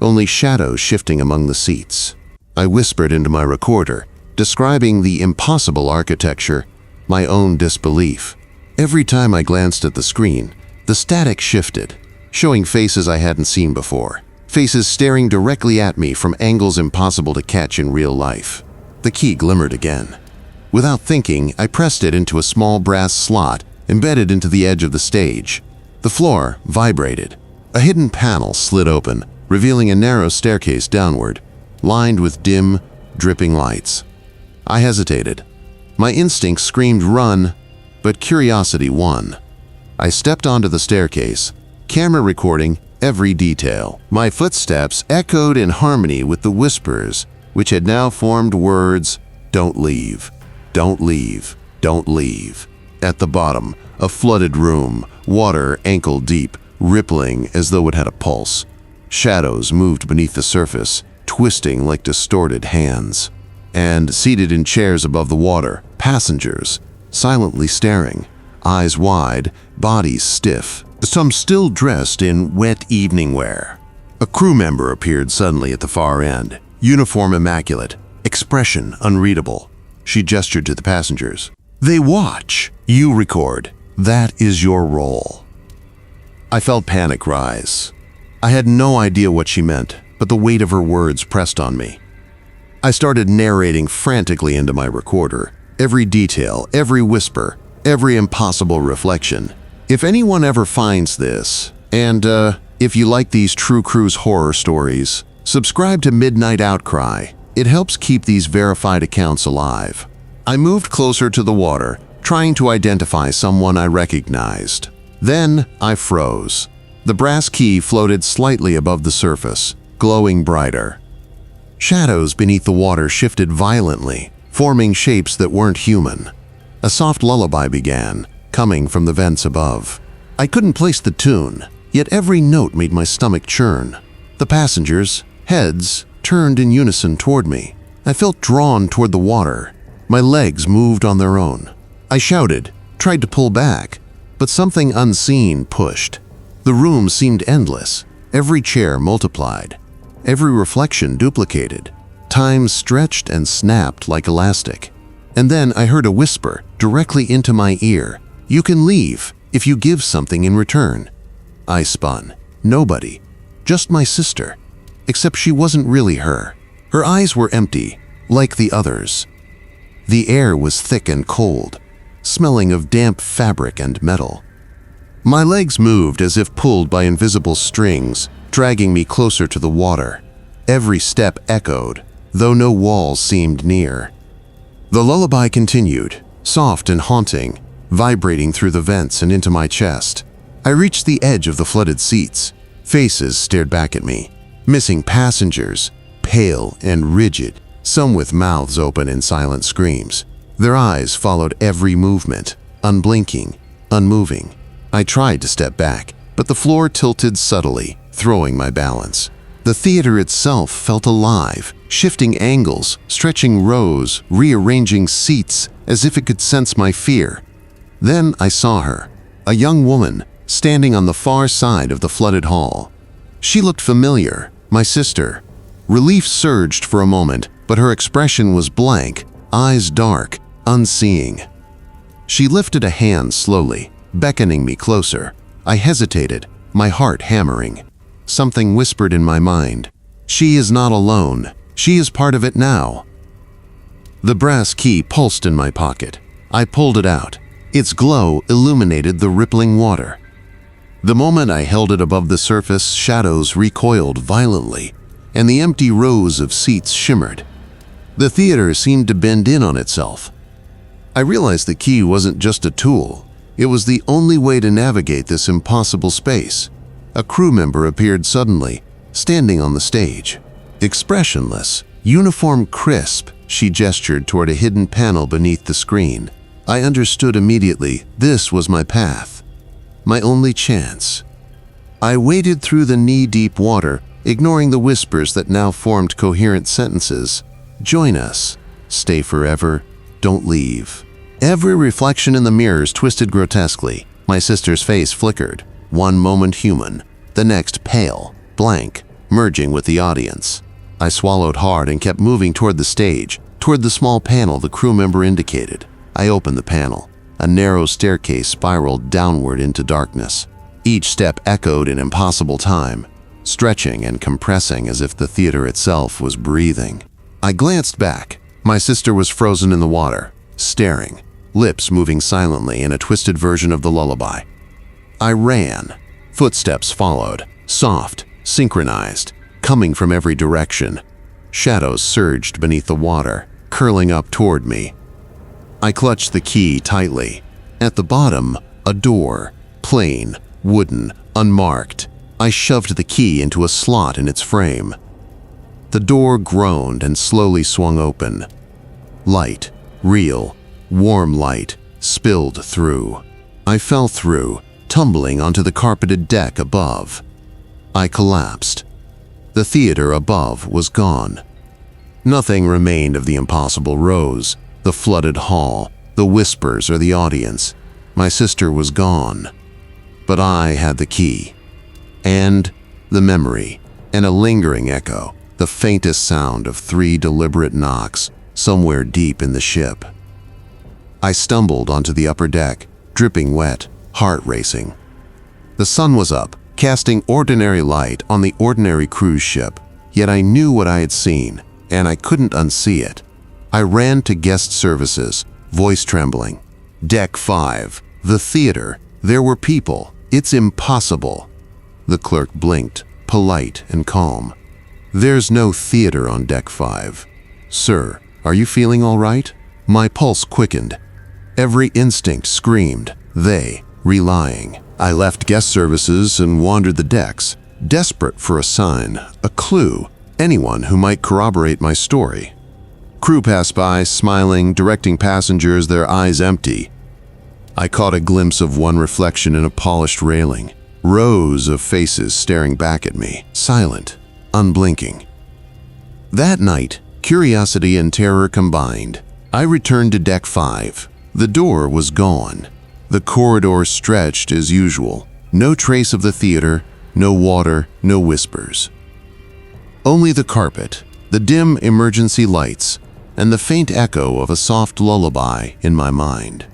Only shadows shifting among the seats. I whispered into my recorder, describing the impossible architecture, my own disbelief. Every time I glanced at the screen, the static shifted, showing faces I hadn't seen before. Faces staring directly at me from angles impossible to catch in real life. The key glimmered again. Without thinking, I pressed it into a small brass slot embedded into the edge of the stage. The floor vibrated. A hidden panel slid open, revealing a narrow staircase downward, lined with dim, dripping lights. I hesitated. My instincts screamed run, but curiosity won. I stepped onto the staircase, camera recording every detail. My footsteps echoed in harmony with the whispers, which had now formed words, "Don't leave, don't leave, don't leave." At the bottom, a flooded room, water ankle deep, rippling as though it had a pulse. Shadows moved beneath the surface, twisting like distorted hands. And seated in chairs above the water, passengers, silently staring, eyes wide, bodies stiff. some still dressed in wet evening wear. A crew member appeared suddenly at the far end, uniform immaculate, expression unreadable. She gestured to the passengers. They watch, you record. That is your role. I felt panic rise. I had no idea what she meant, but the weight of her words pressed on me. I started narrating frantically into my recorder, every detail, every whisper, every impossible reflection. If anyone ever finds this, and if you like these true cruise horror stories, subscribe to Midnight Outcry. It helps keep these verified accounts alive. I moved closer to the water, trying to identify someone I recognized. Then I froze. The brass key floated slightly above the surface, glowing brighter. Shadows beneath the water shifted violently, forming shapes that weren't human. A soft lullaby began, coming from the vents above. I couldn't place the tune, yet every note made my stomach churn. The passengers' heads turned in unison toward me. I felt drawn toward the water. My legs moved on their own. I shouted, tried to pull back, but something unseen pushed. The room seemed endless. Every chair multiplied. Every reflection duplicated. Time stretched and snapped like elastic. And then I heard a whisper directly into my ear. You can leave if you give something in return. I spun. Nobody. Just my sister. Except she wasn't really her. Her eyes were empty, like the others. The air was thick and cold, smelling of damp fabric and metal. My legs moved as if pulled by invisible strings, dragging me closer to the water. Every step echoed, though no walls seemed near. The lullaby continued, soft and haunting, vibrating through the vents and into my chest. I reached the edge of the flooded seats. Faces stared back at me. Missing passengers, pale and rigid, some with mouths open in silent screams. Their eyes followed every movement, unblinking, unmoving. I tried to step back, but the floor tilted subtly, throwing my balance. The theater itself felt alive, shifting angles, stretching rows, rearranging seats as if it could sense my fear. Then I saw her, a young woman, standing on the far side of the flooded hall. She looked familiar, my sister. Relief surged for a moment, but her expression was blank, eyes dark, unseeing. She lifted a hand slowly, beckoning me closer. I hesitated, my heart hammering. Something whispered in my mind. She is not alone. She is part of it now. The brass key pulsed in my pocket. I pulled it out. Its glow illuminated the rippling water. The moment I held it above the surface, shadows recoiled violently, and the empty rows of seats shimmered. The theater seemed to bend in on itself. I realized the key wasn't just a tool. It was the only way to navigate this impossible space. A crew member appeared suddenly, standing on the stage. Expressionless, uniform crisp, she gestured toward a hidden panel beneath the screen. I understood immediately this was my path, my only chance. I waded through the knee-deep water, ignoring the whispers that now formed coherent sentences. Join us. Stay forever. Don't leave. Every reflection in the mirrors twisted grotesquely. My sister's face flickered. One moment human, the next pale, blank, merging with the audience. I swallowed hard and kept moving toward the stage, toward the small panel the crew member indicated. I opened the panel. A narrow staircase spiraled downward into darkness. Each step echoed in impossible time, stretching and compressing as if the theater itself was breathing. I glanced back. My sister was frozen in the water, staring, lips moving silently in a twisted version of the lullaby. I ran. Footsteps followed, soft, synchronized, coming from every direction. Shadows surged beneath the water, curling up toward me. I clutched the key tightly. At the bottom, a door, plain, wooden, unmarked. I shoved the key into a slot in its frame. The door groaned and slowly swung open. Light, real, warm light, spilled through. I fell through, tumbling onto the carpeted deck above. I collapsed. The theater above was gone. Nothing remained of the impossible rows, the flooded hall, the whispers or the audience. My sister was gone. But I had the key. And the memory, and a lingering echo, the faintest sound of 3 deliberate knocks somewhere deep in the ship. I stumbled onto the upper deck, dripping wet, heart racing. The sun was up, casting ordinary light on the ordinary cruise ship, yet I knew what I had seen, and I couldn't unsee it. I ran to guest services, voice trembling. Deck 5, the theater. There were people. It's impossible. The clerk blinked, polite and calm. There's no theater on Deck 5. Sir, are you feeling all right? My pulse quickened. Every instinct screamed, they, relying. I left guest services and wandered the decks, desperate for a sign, a clue, anyone who might corroborate my story. Crew passed by, smiling, directing passengers, their eyes empty. I caught a glimpse of one reflection in a polished railing, rows of faces staring back at me, silent, unblinking. That night, curiosity and terror combined. I returned to Deck 5. The door was gone. The corridor stretched as usual. No trace of the theater, no water, no whispers. Only the carpet, the dim emergency lights, and the faint echo of a soft lullaby in my mind.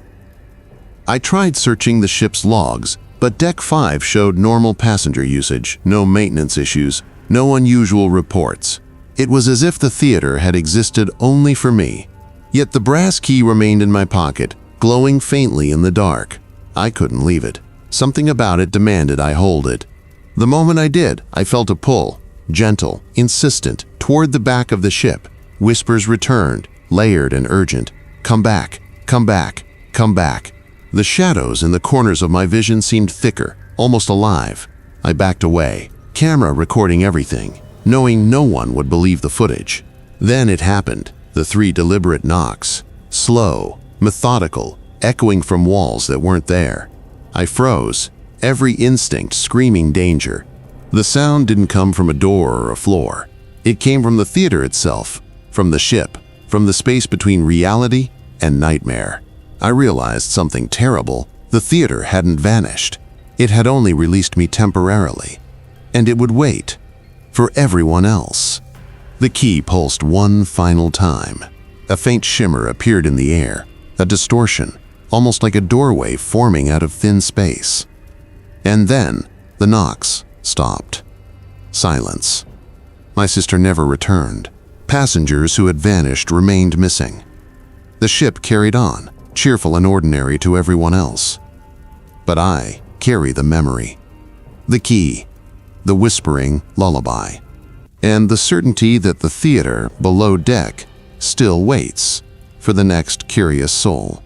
I tried searching the ship's logs, but Deck 5 showed normal passenger usage, no maintenance issues, no unusual reports. It was as if the theater had existed only for me. Yet the brass key remained in my pocket, glowing faintly in the dark. I couldn't leave it. Something about it demanded I hold it. The moment I did, I felt a pull, gentle, insistent, toward the back of the ship. Whispers returned, layered and urgent. Come back, come back, come back. The shadows in the corners of my vision seemed thicker, almost alive. I backed away, camera recording everything, knowing no one would believe the footage. Then it happened, the 3 deliberate knocks. Slow, methodical, echoing from walls that weren't there. I froze, every instinct screaming danger. The sound didn't come from a door or a floor. It came from the theater itself, from the ship, from the space between reality and nightmare. I realized something terrible. The theater hadn't vanished. It had only released me temporarily. And it would wait for everyone else. The key pulsed one final time. A faint shimmer appeared in the air, a distortion, almost like a doorway forming out of thin space. And then the knocks stopped. Silence. My sister never returned. Passengers who had vanished remained missing. The ship carried on, cheerful and ordinary to everyone else. But I carry the memory, the key, the whispering lullaby, and the certainty that the theater below deck still waits for the next curious soul.